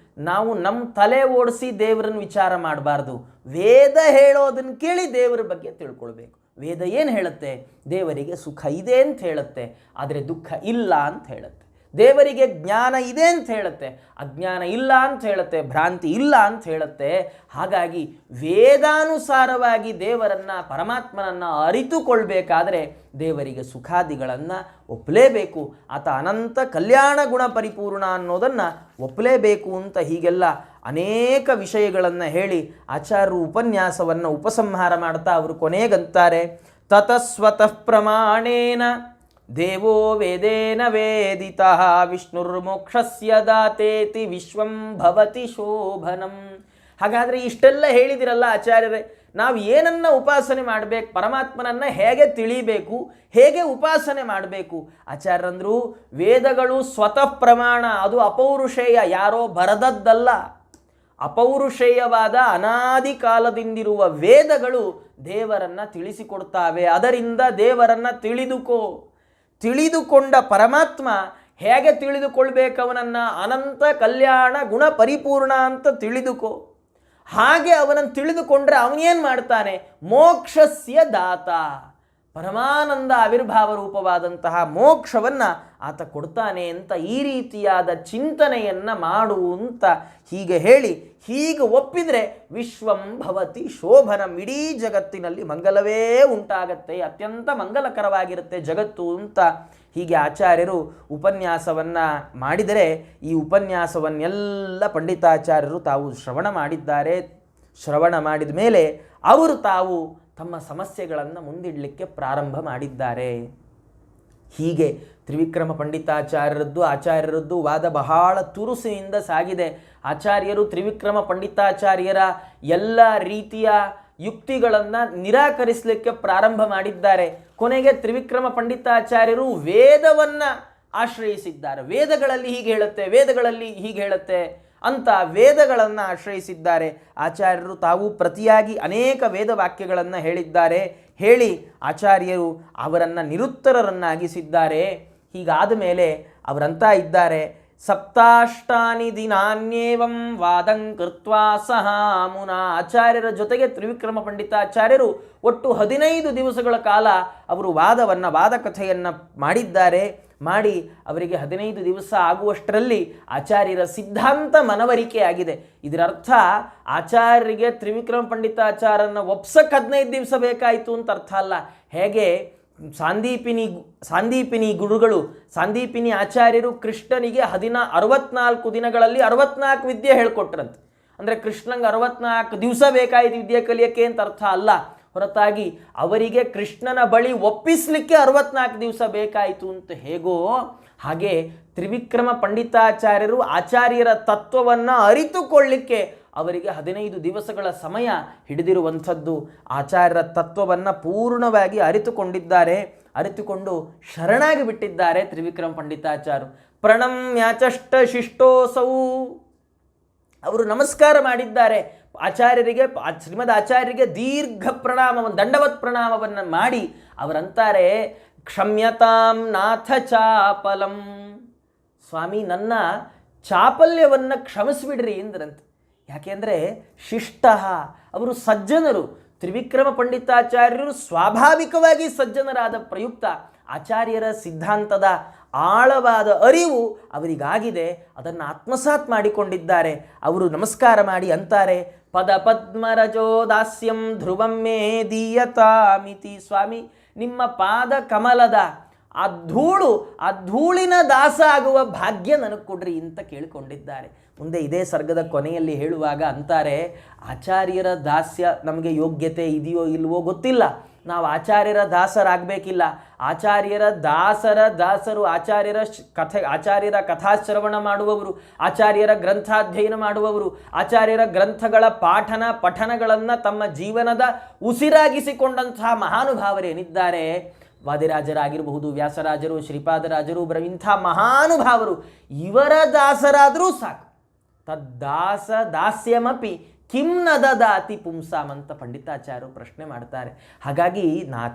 ನಾವು ನಮ್ಮ ತಲೆ ಓಡಿಸಿ ದೇವರನ್ನು ವಿಚಾರ ಮಾಡಬಾರ್ದು. ವೇದ ಹೇಳೋದನ್ನು ಕೇಳಿ ದೇವರ ಬಗ್ಗೆ ತಿಳ್ಕೊಳ್ಬೇಕು. ವೇದ ಏನು ಹೇಳುತ್ತೆ? ದೇವರಿಗೆ ಸುಖ ಇದೆ ಅಂತ ಹೇಳುತ್ತೆ, ಆದರೆ ದುಃಖ ಇಲ್ಲ ಅಂತ ಹೇಳುತ್ತೆ. ದೇವರಿಗೆ ಜ್ಞಾನ ಇದೆ ಅಂತ ಹೇಳುತ್ತೆ, ಅಜ್ಞಾನ ಇಲ್ಲ ಅಂತ ಹೇಳುತ್ತೆ, ಭ್ರಾಂತಿ ಇಲ್ಲ ಅಂತ ಹೇಳುತ್ತೆ. ಹಾಗಾಗಿ ವೇದಾನುಸಾರವಾಗಿ ದೇವರನ್ನು, ಪರಮಾತ್ಮನನ್ನು ಅರಿತುಕೊಳ್ಬೇಕಾದ್ರೆ ದೇವರಿಗೆ ಸುಖಾದಿಗಳನ್ನು ಒಪ್ಪಲೇಬೇಕು. ಆತ ಅನಂತ ಕಲ್ಯಾಣ ಗುಣ ಪರಿಪೂರ್ಣ ಅನ್ನೋದನ್ನು ಒಪ್ಪಲೇಬೇಕು ಅಂತ ಹೀಗೆಲ್ಲ ಅನೇಕ ವಿಷಯಗಳನ್ನು ಹೇಳಿ ಆಚಾರ್ಯರು ಉಪನ್ಯಾಸವನ್ನು ಉಪಸಂಹಾರ ಮಾಡ್ತಾ ಅವರು ಕೊನೆಗಂತಾರೆ, ತತಸ್ವತಃ ಪ್ರಮಾಣೇನ ದೇವೋ ವೇದೇನ ವೇದಿತಃ ವಿಷ್ಣುರ್ಮೋಕ್ಷಸ್ಯ ದಾತೇತಿ ವಿಶ್ವಂ ಭವತಿ ಶೋಭನಂ. ಹಾಗಾದರೆ ಇಷ್ಟೆಲ್ಲ ಹೇಳಿದಿರಲ್ಲ ಆಚಾರ್ಯರೇ, ನಾವು ಏನನ್ನು ಉಪಾಸನೆ ಮಾಡಬೇಕು, ಪರಮಾತ್ಮನನ್ನು ಹೇಗೆ ತಿಳಿಬೇಕು, ಹೇಗೆ ಉಪಾಸನೆ ಮಾಡಬೇಕು? ಆಚಾರ್ಯರಂದರು, ವೇದಗಳು ಸ್ವತಃ ಪ್ರಮಾಣ, ಅದು ಅಪೌರುಷೇಯ, ಯಾರೋ ಬರದದ್ದಲ್ಲ. ಅಪೌರುಷೇಯವಾದ ಅನಾದಿ ಕಾಲದಿಂದಿರುವ ವೇದಗಳು ದೇವರನ್ನು ತಿಳಿಸಿಕೊಡ್ತಾವೆ. ಅದರಿಂದ ದೇವರನ್ನು ತಿಳಿದುಕೊಂಡ ಪರಮಾತ್ಮ ಹೇಗೆ ತಿಳಿದುಕೊಳ್ಬೇಕು? ಅವನನ್ನು ಅನಂತ ಕಲ್ಯಾಣ ಗುಣ ಪರಿಪೂರ್ಣ ಅಂತ ತಿಳಿದುಕೋ. ಹಾಗೆ ಅವನನ್ನು ತಿಳಿದುಕೊಂಡ್ರೆ ಅವನೇನು ಮಾಡ್ತಾನೆ? ಮೋಕ್ಷಸ್ಯ ದಾತ, ಪರಮಾನಂದ ಆವಿರ್ಭಾವ ರೂಪವಾದಂತಹ ಮೋಕ್ಷವನ್ನು ಆತ ಕೊಡ್ತಾನೆ ಅಂತ ಈ ರೀತಿಯಾದ ಚಿಂತನೆಯನ್ನು ಮಾಡು ಅಂತ ಹೀಗೆ ಹೇಳಿ, ಹೀಗೆ ಒಪ್ಪಿದರೆ ವಿಶ್ವಂ ಭವತಿ ಶೋಭನಂ, ಇಡೀ ಜಗತ್ತಿನಲ್ಲಿ ಮಂಗಲವೇ ಉಂಟಾಗತ್ತೆ, ಅತ್ಯಂತ ಮಂಗಲಕರವಾಗಿರುತ್ತೆ ಜಗತ್ತು ಅಂತ ಹೀಗೆ ಆಚಾರ್ಯರು ಉಪನ್ಯಾಸವನ್ನು ಮಾಡಿದರೆ, ಈ ಉಪನ್ಯಾಸವನ್ನೆಲ್ಲ ಪಂಡಿತಾಚಾರ್ಯರು ತಾವು ಶ್ರವಣ ಮಾಡಿದ್ದಾರೆ. ಶ್ರವಣ ಮಾಡಿದ ಮೇಲೆ ಅವರು ತಾವು ತಮ್ಮ ಸಮಸ್ಯೆಗಳನ್ನು ಮುಂದಿಡಲಿಕ್ಕೆ ಪ್ರಾರಂಭ ಮಾಡಿದ್ದಾರೆ. ಹೀಗೆ ತ್ರಿವಿಕ್ರಮ ಆಚಾರ್ಯರದ್ದು ವಾದ ಬಹಳ ತುರುಸಿನಿಂದ ಸಾಗಿದೆ. ಆಚಾರ್ಯರು ತ್ರಿವಿಕ್ರಮ ಪಂಡಿತಾಚಾರ್ಯರ ಎಲ್ಲ ರೀತಿಯ ಯುಕ್ತಿಗಳನ್ನು ನಿರಾಕರಿಸಲಿಕ್ಕೆ ಪ್ರಾರಂಭ ಮಾಡಿದ್ದಾರೆ. ಕೊನೆಗೆ ತ್ರಿವಿಕ್ರಮ ಪಂಡಿತಾಚಾರ್ಯರು ವೇದವನ್ನು ಆಶ್ರಯಿಸಿದ್ದಾರೆ. ವೇದಗಳಲ್ಲಿ ಹೀಗೆ ಹೇಳುತ್ತೆ ಅಂತ ವೇದಗಳನ್ನು ಆಶ್ರಯಿಸಿದ್ದಾರೆ. ಆಚಾರ್ಯರು ತಾವು ಪ್ರತಿಯಾಗಿ ಅನೇಕ ವೇದ ವಾಕ್ಯಗಳನ್ನು ಹೇಳಿದ್ದಾರೆ. ಹೇಳಿ ಆಚಾರ್ಯರು ಅವರನ್ನು ನಿರುತ್ತರರನ್ನಾಗಿಸಿದ್ದಾರೆ. ಹೀಗಾದ ಮೇಲೆ ಅವರಂತ ಇದ್ದಾರೆ, ಸಪ್ತಾಷ್ಟಾನಿ ದಿನಾನ್ಯೇವಂ ವಾದಂ ಕೃತ್ವಾ ಸಹ ಮುನಾ. ಆಚಾರ್ಯರ ಜೊತೆಗೆ ತ್ರಿವಿಕ್ರಮ ಪಂಡಿತಾಚಾರ್ಯರು ಒಟ್ಟು 15 ದಿವಸಗಳ ಕಾಲ ಅವರು ವಾದಕಥೆಯನ್ನು ಮಾಡಿದ್ದಾರೆ. ಮಾಡಿ ಅವರಿಗೆ 15 ದಿವಸ ಆಗುವಷ್ಟರಲ್ಲಿ ಆಚಾರ್ಯರ ಸಿದ್ಧಾಂತ ಮನವರಿಕೆ ಆಗಿದೆ. ಇದರರ್ಥ ಆಚಾರ್ಯರಿಗೆ ತ್ರಿವಿಕ್ರಮ ಪಂಡಿತಾಚಾರ್ಯರನ್ನು ಒಪ್ಸಕ್ಕೆ 15 ದಿವಸ ಬೇಕಾಯಿತು ಅಂತ ಅರ್ಥ ಅಲ್ಲ. ಹೇಗೆ ಸಾಂದೀಪಿನಿ ಗುರುಗಳು, ಸಾಂದೀಪಿನಿ ಆಚಾರ್ಯರು ಕೃಷ್ಣನಿಗೆ 64 ದಿನಗಳಲ್ಲಿ 64 ವಿದ್ಯೆ ಹೇಳ್ಕೊಟ್ರಂತೆ. ಅಂದರೆ ಕೃಷ್ಣಂಗೆ 64 ದಿವಸ ಬೇಕಾಯಿತು ವಿದ್ಯೆ ಕಲಿಯೋಕ್ಕೆ ಅಂತ ಅರ್ಥ ಅಲ್ಲ. ಹೊರತಾಗಿ ಅವರಿಗೆ ಕೃಷ್ಣನ ಬಳಿ ಒಪ್ಪಿಸಲಿಕ್ಕೆ 64 ದಿವಸ ಬೇಕಾಯಿತು ಅಂತ ಹೇಗೋ ಹಾಗೆ ತ್ರಿವಿಕ್ರಮ ಪಂಡಿತಾಚಾರ್ಯರು ಆಚಾರ್ಯರ ತತ್ವವನ್ನು ಅರಿತುಕೊಳ್ಳಿಕ್ಕೆ ಅವರಿಗೆ 15 ದಿವಸಗಳ ಸಮಯ ಹಿಡಿದಿರುವಂಥದ್ದು. ಆಚಾರ್ಯರ ತತ್ವವನ್ನು ಪೂರ್ಣವಾಗಿ ಅರಿತುಕೊಂಡಿದ್ದಾರೆ. ಅರಿತುಕೊಂಡು ಶರಣಾಗಿ ಬಿಟ್ಟಿದ್ದಾರೆ ತ್ರಿವಿಕ್ರಮ ಪಂಡಿತಾಚಾರ್ಯರು. ಪ್ರಣಮ್ಯಾಚಷ್ಟ ಶಿಷ್ಟೋಸೌ, ಅವರು ನಮಸ್ಕಾರ ಮಾಡಿದ್ದಾರೆ ಆಚಾರ್ಯರಿಗೆ. ಶ್ರೀಮದ್ ಆಚಾರ್ಯರಿಗೆ ದೀರ್ಘ ಪ್ರಣಾಮವನ್ನು, ದಂಡವತ್ ಪ್ರಣಾಮವನ್ನು ಮಾಡಿ ಅವರಂತಾರೆ, ಕ್ಷಮ್ಯತಾಂ ನಾಥ ಚಾಪಲಂ, ಸ್ವಾಮಿ ನನ್ನ ಚಾಪಲ್ಯವನ್ನು ಕ್ಷಮಿಸಿಬಿಡ್ರಿ ಎಂದ್ರಂತೆ. ಯಾಕೆಂದರೆ ಶಿಷ್ಟ, ಅವರು ಸಜ್ಜನರು. ತ್ರಿವಿಕ್ರಮ ಪಂಡಿತಾಚಾರ್ಯರು ಸ್ವಾಭಾವಿಕವಾಗಿ ಸಜ್ಜನರಾದ ಪ್ರಯುಕ್ತ ಆಚಾರ್ಯರ ಸಿದ್ಧಾಂತದ ಆಳವಾದ ಅರಿವು ಅವರಿಗಾಗಿದೆ. ಅದನ್ನು ಆತ್ಮಸಾತ್ ಮಾಡಿಕೊಂಡಿದ್ದಾರೆ. ಅವರು ನಮಸ್ಕಾರ ಮಾಡಿ ಅಂತಾರೆ, ಪದ ಪದ್ಮರಜೋ ದಾಸ್ಯಂ ಧ್ರುವಂ ಮೇ ದೀಯತಾಮಿತಿ. ಸ್ವಾಮಿ ನಿಮ್ಮ ಪಾದ ಕಮಲದ ಆ ಧೂಳಿನ ದಾಸ ಆಗುವ ಭಾಗ್ಯ ನನಗೆ ಕೊಡ್ರಿ ಅಂತ ಕೇಳಿಕೊಂಡಿದ್ದಾರೆ. ಮುಂದೆ ಇದೇ ಸರ್ಗದ ಕೊನೆಯಲ್ಲಿ ಹೇಳುವಾಗ ಅಂತಾರೆ, ಆಚಾರ್ಯರ ದಾಸ್ಯ ನಮಗೆ ಯೋಗ್ಯತೆ ಇದೆಯೋ ಇಲ್ವೋ ಗೊತ್ತಿಲ್ಲ, ನಾವು ಆಚಾರ್ಯರ ದಾಸರಾಗಬೇಕಿಲ್ಲ. ಆಚಾರ್ಯರ ದಾಸರು ಆಚಾರ್ಯರ ಕಥಾಶ್ರವಣ ಮಾಡುವವರು, ಆಚಾರ್ಯರ ಗ್ರಂಥಾಧ್ಯಯನ ಮಾಡುವವರು, ಆಚಾರ್ಯರ ಗ್ರಂಥಗಳ ಪಠನಗಳನ್ನು ತಮ್ಮ ಜೀವನದ ಉಸಿರಾಗಿಸಿಕೊಂಡಂತಹ ಮಹಾನುಭಾವರೇನಿದ್ದಾರೆ, ವಾದಿರಾಜರಾಗಿರಬಹುದು, ವ್ಯಾಸರಾಜರು, ಶ್ರೀಪಾದರಾಜರು, ಇಂಥ ಮಹಾನುಭಾವರು, ಇವರ ದಾಸರಾದರೂ ಸಾಕು. ದಾಸ್ಯಮಪಿ ಕಿಂ ನ ದದಾತಿ ಪುಂಸಾಂ ಅಂತ ಪಂಡಿತಾಚಾರ್ಯರು ಪ್ರಶ್ನೆ ಮಾಡ್ತಾರೆ. ಹಾಗಾಗಿ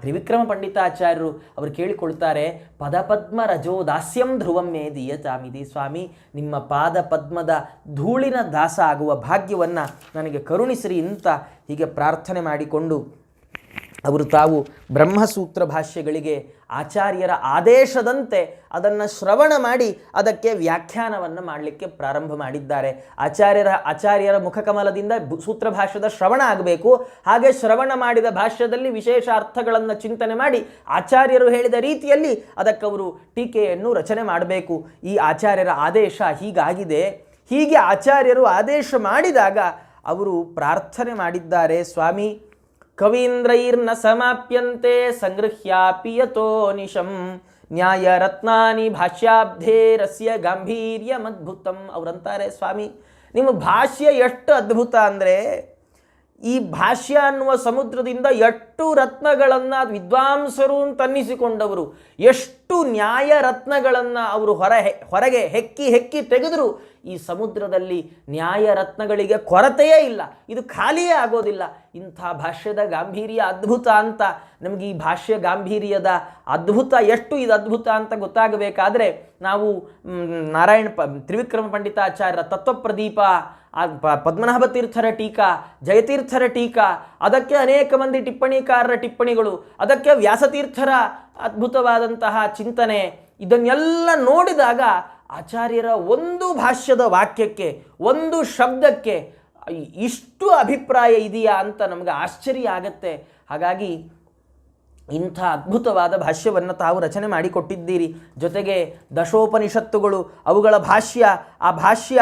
ತ್ರಿವಿಕ್ರಮ ಪಂಡಿತಾಚಾರ್ಯರು ಅವರು ಕೇಳಿಕೊಳ್ತಾರೆ, ಪದಪದ್ಮ ರಜೋ ದಾಸ್ಯಂ ಧ್ರುವಂ ಮೇ ದೀಯತಾಮಿತಿ. ಸ್ವಾಮಿ ನಿಮ್ಮ ಪಾದ ಪದ್ಮದ ಧೂಳಿನ ದಾಸ ಆಗುವ ಭಾಗ್ಯವನ್ನು ನನಗೆ ಕರುಣಿಸಿರಿ ಅಂತ ಹೀಗೆ ಪ್ರಾರ್ಥನೆ ಮಾಡಿಕೊಂಡು ಅವರು ತಾವು ಬ್ರಹ್ಮಸೂತ್ರ ಭಾಷ್ಯಗಳಿಗೆ ಆಚಾರ್ಯರ ಆದೇಶದಂತೆ ಅದನ್ನು ಶ್ರವಣ ಮಾಡಿ ಅದಕ್ಕೆ ವ್ಯಾಖ್ಯಾನವನ್ನು ಮಾಡಲಿಕ್ಕೆ ಪ್ರಾರಂಭ ಮಾಡಿದ್ದಾರೆ. ಆಚಾರ್ಯರ ಮುಖಕಮಲದಿಂದ ಸೂತ್ರ ಭಾಷ್ಯದ ಶ್ರವಣ ಆಗಬೇಕು. ಹಾಗೆ ಶ್ರವಣ ಮಾಡಿದ ಭಾಷ್ಯದಲ್ಲಿ ವಿಶೇಷ ಅರ್ಥಗಳನ್ನು ಚಿಂತನೆ ಮಾಡಿ ಆಚಾರ್ಯರು ಹೇಳಿದ ರೀತಿಯಲ್ಲಿ ಅದಕ್ಕವರು ಟೀಕೆಯನ್ನು ರಚನೆ ಮಾಡಬೇಕು. ಈ ಆಚಾರ್ಯರ ಆದೇಶ ಹೀಗಾಗಿದೆ. ಹೀಗೆ ಆಚಾರ್ಯರು ಆದೇಶ ಮಾಡಿದಾಗ ಅವರು ಪ್ರಾರ್ಥನೆ ಮಾಡಿದ್ದಾರೆ, ಸ್ವಾಮಿ ಕವೀಂದ್ರೈರ್ನ ಸಮಾಪ್ಯಂತೆ ಸಂಗೃಹ್ಯಾಪಿ ಯತೋ ನಿಶಂ ನ್ಯಾಯ ರತ್ನಾನಿ ಭಾಷ್ಯಾಬ್ಧೇರಸ್ಯ ಗಾಂಭೀರ್ಯಮದ್ಭುತಂ. ಅವರಂತಾರೆ, ಸ್ವಾಮಿ ನಿಮ್ಮ ಭಾಷ್ಯ ಎಷ್ಟು ಅದ್ಭುತ ಅಂದರೆ, ಈ ಭಾಷ್ಯ ಅನ್ನುವ ಸಮುದ್ರದಿಂದ ಎಷ್ಟು ರತ್ನಗಳನ್ನು ವಿದ್ವಾಂಸರು ಅಂತನ್ನಿಸಿಕೊಂಡವರು, ಎಷ್ಟು ನ್ಯಾಯ ರತ್ನಗಳನ್ನು ಅವರು ಹೊರಗೆ ಹೆಕ್ಕಿ ತೆಗೆದರು. ಈ ಸಮುದ್ರದಲ್ಲಿ ನ್ಯಾಯ ರತ್ನಗಳಿಗೆ ಕೊರತೆಯೇ ಇಲ್ಲ, ಇದು ಖಾಲಿಯೇ ಆಗೋದಿಲ್ಲ. ಇಂಥ ಭಾಷ್ಯದ ಗಾಂಭೀರ್ಯ ಅದ್ಭುತ ಅಂತ ನಮಗೆ ಈ ಭಾಷ್ಯ ಗಾಂಭೀರ್ಯದ ಅದ್ಭುತ ಎಷ್ಟು ಇದು ಅದ್ಭುತ ಅಂತ ಗೊತ್ತಾಗಬೇಕಾದ್ರೆ ನಾವು ತ್ರಿವಿಕ್ರಮ ಪಂಡಿತಾಚಾರ್ಯರ ತತ್ವಪ್ರದೀಪ ಪದ್ಮನಾಭ ತೀರ್ಥರ ಟೀಕಾ, ಜಯತೀರ್ಥರ ಟೀಕಾ, ಅದಕ್ಕೆ ಅನೇಕ ಮಂದಿ ಟಿಪ್ಪಣಿಕಾರರ ಟಿಪ್ಪಣಿಗಳು, ಅದಕ್ಕೆ ವ್ಯಾಸತೀರ್ಥರ ಅದ್ಭುತವಾದಂತಹ ಚಿಂತನೆ, ಇದನ್ನೆಲ್ಲ ನೋಡಿದಾಗ ಆಚಾರ್ಯರ ಒಂದು ಭಾಷ್ಯದ ವಾಕ್ಯಕ್ಕೆ, ಒಂದು ಶಬ್ದಕ್ಕೆ ಇಷ್ಟು ಅಭಿಪ್ರಾಯ ಇದೆಯಾ ಅಂತ ನಮಗೆ ಆಶ್ಚರ್ಯ ಆಗತ್ತೆ. ಹಾಗಾಗಿ ಇಂಥ ಅದ್ಭುತವಾದ ಭಾಷ್ಯವನ್ನು ತಾವು ರಚನೆ ಮಾಡಿಕೊಟ್ಟಿದ್ದೀರಿ. ಜೊತೆಗೆ ದಶೋಪನಿಷತ್ತುಗಳು, ಅವುಗಳ ಭಾಷ್ಯ, ಆ ಭಾಷ್ಯ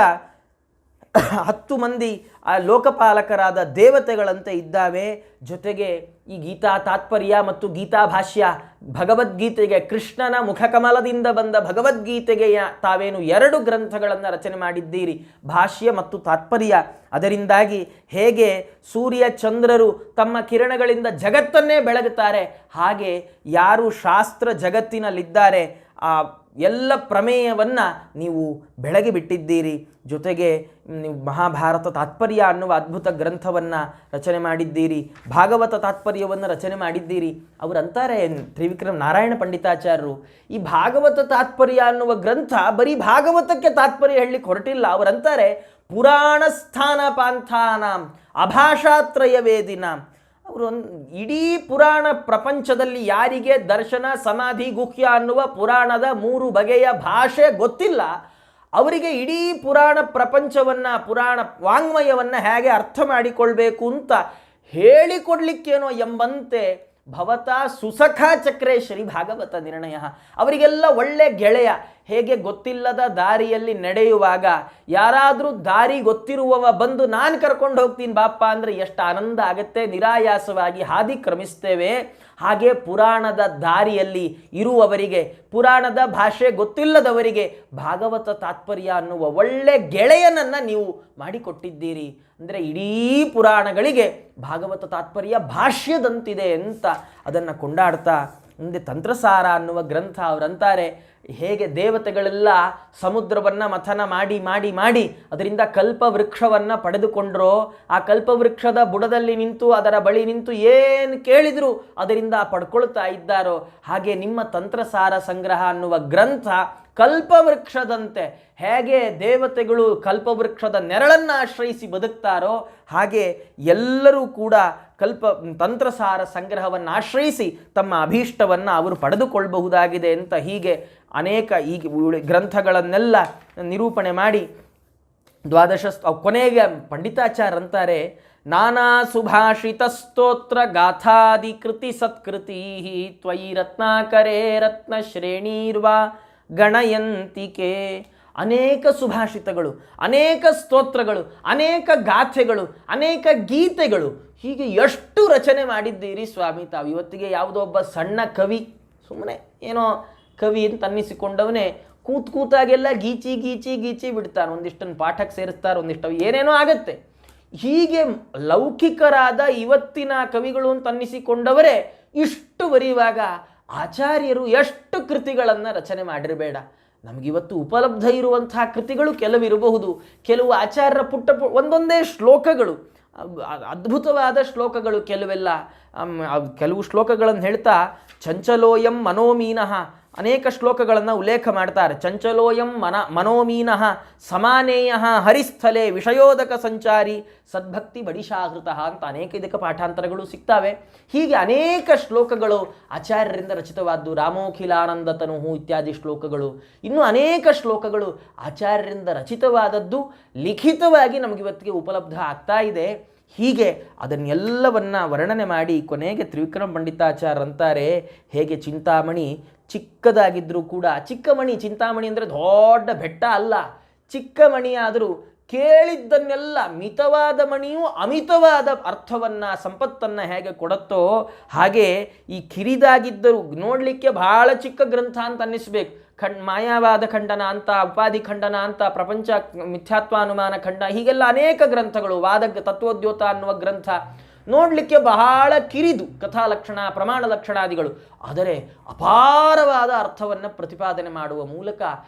10 ಮಂದಿ ಆ ಲೋಕಪಾಲಕರಾದ ದೇವತೆಗಳಂತೆ ಇದ್ದಾವೆ. ಜೊತೆಗೆ ಈ ಗೀತಾ ತಾತ್ಪರ್ಯ ಮತ್ತು ಗೀತಾ ಭಾಷ್ಯ, ಭಗವದ್ಗೀತೆಗೆ, ಕೃಷ್ಣನ ಮುಖಕಮಲದಿಂದ ಬಂದ ಭಗವದ್ಗೀತೆಗೆ ತಾವೇನು 2 ಗ್ರಂಥಗಳನ್ನು ರಚನೆ ಮಾಡಿದ್ದೀರಿ, ಭಾಷ್ಯ ಮತ್ತು ತಾತ್ಪರ್ಯ. ಅದರಿಂದಾಗಿ ಹೇಗೆ ಸೂರ್ಯ ಚಂದ್ರರು ತಮ್ಮ ಕಿರಣಗಳಿಂದ ಜಗತ್ತನ್ನೇ ಬೆಳಗುತ್ತಾರೆ, ಹಾಗೆ ಯಾರು ಶಾಸ್ತ್ರ ಜಗತ್ತಿನಲ್ಲಿದ್ದಾರೆ ಆ ಎಲ್ಲ ಪ್ರಮೇಯವನ್ನು ನೀವು ಬೆಳಗಿ ಬಿಟ್ಟಿದ್ದೀರಿ. ಜೊತೆಗೆ ನೀವು ಮಹಾಭಾರತ ತಾತ್ಪರ್ಯ ಅನ್ನುವ ಅದ್ಭುತ ಗ್ರಂಥವನ್ನು ರಚನೆ ಮಾಡಿದ್ದೀರಿ, ಭಾಗವತ ತಾತ್ಪರ್ಯವನ್ನು ರಚನೆ ಮಾಡಿದ್ದೀರಿ. ಅವರಂತಾರೆ ತ್ರಿವಿಕ್ರಮ ನಾರಾಯಣ ಪಂಡಿತಾಚಾರ್ಯರು, ಈ ಭಾಗವತ ತಾತ್ಪರ್ಯ ಅನ್ನುವ ಗ್ರಂಥ ಬರೀ ಭಾಗವತಕ್ಕೆ ತಾತ್ಪರ್ಯ ಹೇಳಲಿಕ್ಕೆ ಹೊರಟಿಲ್ಲ. ಅವರಂತಾರೆ ಪುರಾಣ ಸ್ಥಾನ ಪಾಂಥಾನಾಂ ಅಭಾಷಾತ್ರಯ ವೇದಿನಾಂ. ಅವರು ಇಡೀ ಪುರಾಣ ಪ್ರಪಂಚದಲ್ಲಿ ಯಾರಿಗೆ ದರ್ಶನ, ಸಮಾಧಿ, ಗುಹ್ಯ ಅನ್ನುವ ಪುರಾಣದ 3 ಬಗೆಯ ಭಾಷೆ ಗೊತ್ತಿಲ್ಲ, ಅವರಿಗೆ ಇಡೀ ಪುರಾಣ ಪ್ರಪಂಚವನ್ನು, ಪುರಾಣ ವಾಂಗ್ಮಯವನ್ನು ಹೇಗೆ ಅರ್ಥ ಮಾಡಿಕೊಳ್ಬೇಕು ಅಂತ ಹೇಳಿಕೊಡ್ಲಿಕ್ಕೇನೋ ಎಂಬಂತೆ ಭವತಾ ಸುಸಖ ಚಕ್ರೇಶ್ವರಿ ಭಾಗವತ ನಿರ್ಣಯ. ಅವರಿಗೆಲ್ಲ ಒಳ್ಳೆ ಗೆಳೆಯ. ಹೇಗೆ ಗೊತ್ತಿಲ್ಲದ ದಾರಿಯಲ್ಲಿ ನಡೆಯುವಾಗ ಯಾರಾದರೂ ದಾರಿ ಗೊತ್ತಿರುವವ ಬಂದು ನಾನು ಕರ್ಕೊಂಡು ಹೋಗ್ತೀನಿ ಬಾಪ್ಪ ಅಂದರೆ ಎಷ್ಟು ಆನಂದ ಆಗುತ್ತೆ, ನಿರಾಯಾಸವಾಗಿ ಹಾದಿ ಕ್ರಮಿಸ್ತೇವೆ. ಹಾಗೆ ಪುರಾಣದ ದಾರಿಯಲ್ಲಿ ಇರುವವರಿಗೆ, ಪುರಾಣದ ಭಾಷೆ ಗೊತ್ತಿಲ್ಲದವರಿಗೆ ಭಾಗವತ ತಾತ್ಪರ್ಯ ಅನ್ನುವ ಒಳ್ಳೆ ಗೆಳೆಯನನ್ನು ನೀವು ಮಾಡಿಕೊಟ್ಟಿದ್ದೀರಿ. ಅಂದರೆ ಇಡೀ ಪುರಾಣಗಳಿಗೆ ಭಾಗವತ ತಾತ್ಪರ್ಯ ಭಾಷ್ಯದಂತಿದೆ ಅಂತ ಅದನ್ನು ಕೊಂಡಾಡ್ತಾ ಮುಂದೆ ತಂತ್ರಸಾರ ಅನ್ನುವ ಗ್ರಂಥ ಅವರಂತಾರೆ ಹೇಗೆ ದೇವತೆಗಳೆಲ್ಲ ಸಮುದ್ರವನ್ನು ಮಥನ ಮಾಡಿ ಮಾಡಿ ಮಾಡಿ ಅದರಿಂದ ಕಲ್ಪವೃಕ್ಷವನ್ನು ಪಡೆದುಕೊಂಡ್ರೋ, ಆ ಕಲ್ಪವೃಕ್ಷದ ಬುಡದಲ್ಲಿ ನಿಂತು ಅದರ ಬಳಿ ನಿಂತು ಏನು ಕೇಳಿದರೂ ಅದರಿಂದ ಪಡ್ಕೊಳ್ತಾ ಇದ್ದಾರೋ, ಹಾಗೆ ನಿಮ್ಮ ತಂತ್ರಸಾರ ಸಂಗ್ರಹ ಅನ್ನುವ ಗ್ರಂಥ ಕಲ್ಪವೃಕ್ಷದಂತೆ, ಹೇಗೆ ದೇವತೆಗಳು ಕಲ್ಪವೃಕ್ಷದ ನೆರಳನ್ನು ಆಶ್ರಯಿಸಿ ಬದುಕ್ತಾರೋ ಹಾಗೆ ಎಲ್ಲರೂ ಕೂಡ ತಂತ್ರಸಾರ ಸಂಗ್ರಹವನ್ನು ಆಶ್ರಯಿಸಿ ತಮ್ಮ ಅಭೀಷ್ಟವನ್ನು ಅವರು ಪಡೆದುಕೊಳ್ಳಬಹುದಾಗಿದೆ ಅಂತ ಹೀಗೆ ಅನೇಕ ಈ ಗ್ರಂಥಗಳನ್ನೆಲ್ಲ ನಿರೂಪಣೆ ಮಾಡಿ ಕೊನೆಗೆ ಪಂಡಿತಾಚಾರ್ಯ ಅಂತಾರೆ, ನಾನಾ ಸುಭಾಷಿತ ಸ್ತೋತ್ರ ಗಾಥಾದಿ ಕೃತಿ ಸತ್ಕೃತಿ ತ್ವಯಿ ರತ್ನಾಕರೇ ರತ್ನ ಶ್ರೇಣೀರ್ವಾ ಗಣಯಂತಿಕೆ. ಅನೇಕ ಸುಭಾಷಿತಗಳು, ಅನೇಕ ಸ್ತೋತ್ರಗಳು, ಅನೇಕ ಗಾಥೆಗಳು, ಅನೇಕ ಗೀತೆಗಳು, ಹೀಗೆ ಎಷ್ಟು ರಚನೆ ಮಾಡಿದ್ದೀರಿ ಸ್ವಾಮಿ ತಾವು. ಇವತ್ತಿಗೆ ಯಾವುದೋ ಒಬ್ಬ ಸಣ್ಣ ಕವಿ, ಸುಮ್ಮನೆ ಏನೋ ಕವಿ ಅಂತ ಅನ್ನಿಸಿಕೊಂಡವನೇ ಕೂತಾಗೆಲ್ಲ ಗೀಚಿ ಗೀಚಿ ಗೀಚಿ ಬಿಡ್ತಾನೆ, ಒಂದಿಷ್ಟನ್ನು ಪಾಠಕ್ಕೆ ಸೇರಿಸ್ತಾರೆ, ಒಂದಿಷ್ಟು ಏನೇನೋ ಆಗತ್ತೆ. ಹೀಗೆ ಲೌಕಿಕರಾದ ಇವತ್ತಿನ ಕವಿಗಳು ಅಂತ ಅನ್ನಿಸಿಕೊಂಡವರೇ ಇಷ್ಟು ಬರೆಯುವಾಗ ಆಚಾರ್ಯರು ಎಷ್ಟು ಕೃತಿಗಳನ್ನು ರಚನೆ ಮಾಡಿರಬೇಡ. ನಮಗಿವತ್ತು ಉಪಲಬ್ಧ ಇರುವಂತಹ ಕೃತಿಗಳು ಕೆಲವಿರಬಹುದು, ಕೆಲವು ಆಚಾರ್ಯರ ಪುಟ್ಟ ಒಂದೊಂದೇ ಶ್ಲೋಕಗಳು, ಅದ್ಭುತವಾದ ಶ್ಲೋಕಗಳು ಕೆಲವೆಲ್ಲ. ಕೆಲವು ಶ್ಲೋಕಗಳನ್ನು ಹೇಳ್ತಾ ಚಂಚಲೋಯಂ ಮನೋಮೀನಃ ಅನೇಕ ಶ್ಲೋಕಗಳನ್ನು ಉಲ್ಲೇಖ ಮಾಡ್ತಾರೆ. ಚಂಚಲೋಯಂ ಮನೋಮೀನಃ ಸಮಾನೇಯ ಹರಿಸ್ಥಲೆ ವಿಷಯೋದಕ ಸಂಚಾರಿ ಸದ್ಭಕ್ತಿ ಬಡಿಶಾಹೃತ ಅಂತ ಅನೇಕ ಇದಕ್ಕೆ ಪಾಠಾಂತರಗಳು ಸಿಗ್ತವೆ. ಹೀಗೆ ಅನೇಕ ಶ್ಲೋಕಗಳು ಆಚಾರ್ಯರಿಂದ ರಚಿತವಾದ್ದು. ರಾಮೋಖಿಲಾನಂದ ತನುಹು ಇತ್ಯಾದಿ ಶ್ಲೋಕಗಳು, ಇನ್ನೂ ಅನೇಕ ಶ್ಲೋಕಗಳು ಆಚಾರ್ಯರಿಂದ ರಚಿತವಾದದ್ದು ಲಿಖಿತವಾಗಿ ನಮಗಿವತ್ತಿಗೆ ಉಪಲಬ್ಧ ಆಗ್ತಾ ಇದೆ. ಹೀಗೆ ಅದನ್ನೆಲ್ಲವನ್ನು ವರ್ಣನೆ ಮಾಡಿ ಕೊನೆಗೆ ತ್ರಿವಿಕ್ರಮ ಪಂಡಿತಾಚಾರ್ಯ ಅಂತಾರೆ, ಹೇಗೆ ಚಿಂತಾಮಣಿ ಚಿಕ್ಕದಾಗಿದ್ದರೂ ಕೂಡ, ಚಿಕ್ಕಮಣಿ, ಚಿಂತಾಮಣಿ ಅಂದರೆ ದೊಡ್ಡ ಬೆಟ್ಟ ಅಲ್ಲ, ಚಿಕ್ಕ ಮಣಿಯಾದರೂ ಕೇಳಿದ್ದನ್ನೆಲ್ಲ ಮಿತವಾದ ಮಣಿಯು ಅಮಿತವಾದ ಅರ್ಥವನ್ನು, ಸಂಪತ್ತನ್ನು ಹೇಗೆ ಕೊಡುತ್ತೋ ಹಾಗೆ ಈ ಕಿರಿದಾಗಿದ್ದರೂ ನೋಡಲಿಕ್ಕೆ ಬಹಳ ಚಿಕ್ಕ ಗ್ರಂಥ ಅಂತ ಅನ್ನಿಸ್ಬೇಕು. ಮಾಯಾವಾದ ಖಂಡನ ಅಂತ, ಉಪಾಧಿ ಖಂಡನ ಅಂತ, ಪ್ರಪಂಚ ಮಿಥ್ಯಾತ್ವಾನುಮಾನ ಖಂಡ, ಹೀಗೆಲ್ಲ ಅನೇಕ ಗ್ರಂಥಗಳು. ತತ್ವೋದ್ಯೋತ ಅನ್ನುವ ಗ್ರಂಥ ನೋಡಲಿಕ್ಕೆ ಬಹಳ ಕಿರಿದು, ಕಥಾಲಕ್ಷಣ, ಪ್ರಮಾಣ ಲಕ್ಷಣಾದಿಗಳು, ಆದರೆ ಅಪಾರವಾದ ಅರ್ಥವನ್ನು ಪ್ರತಿಪಾದನೆ ಮಾಡುವ ಮೂಲಕ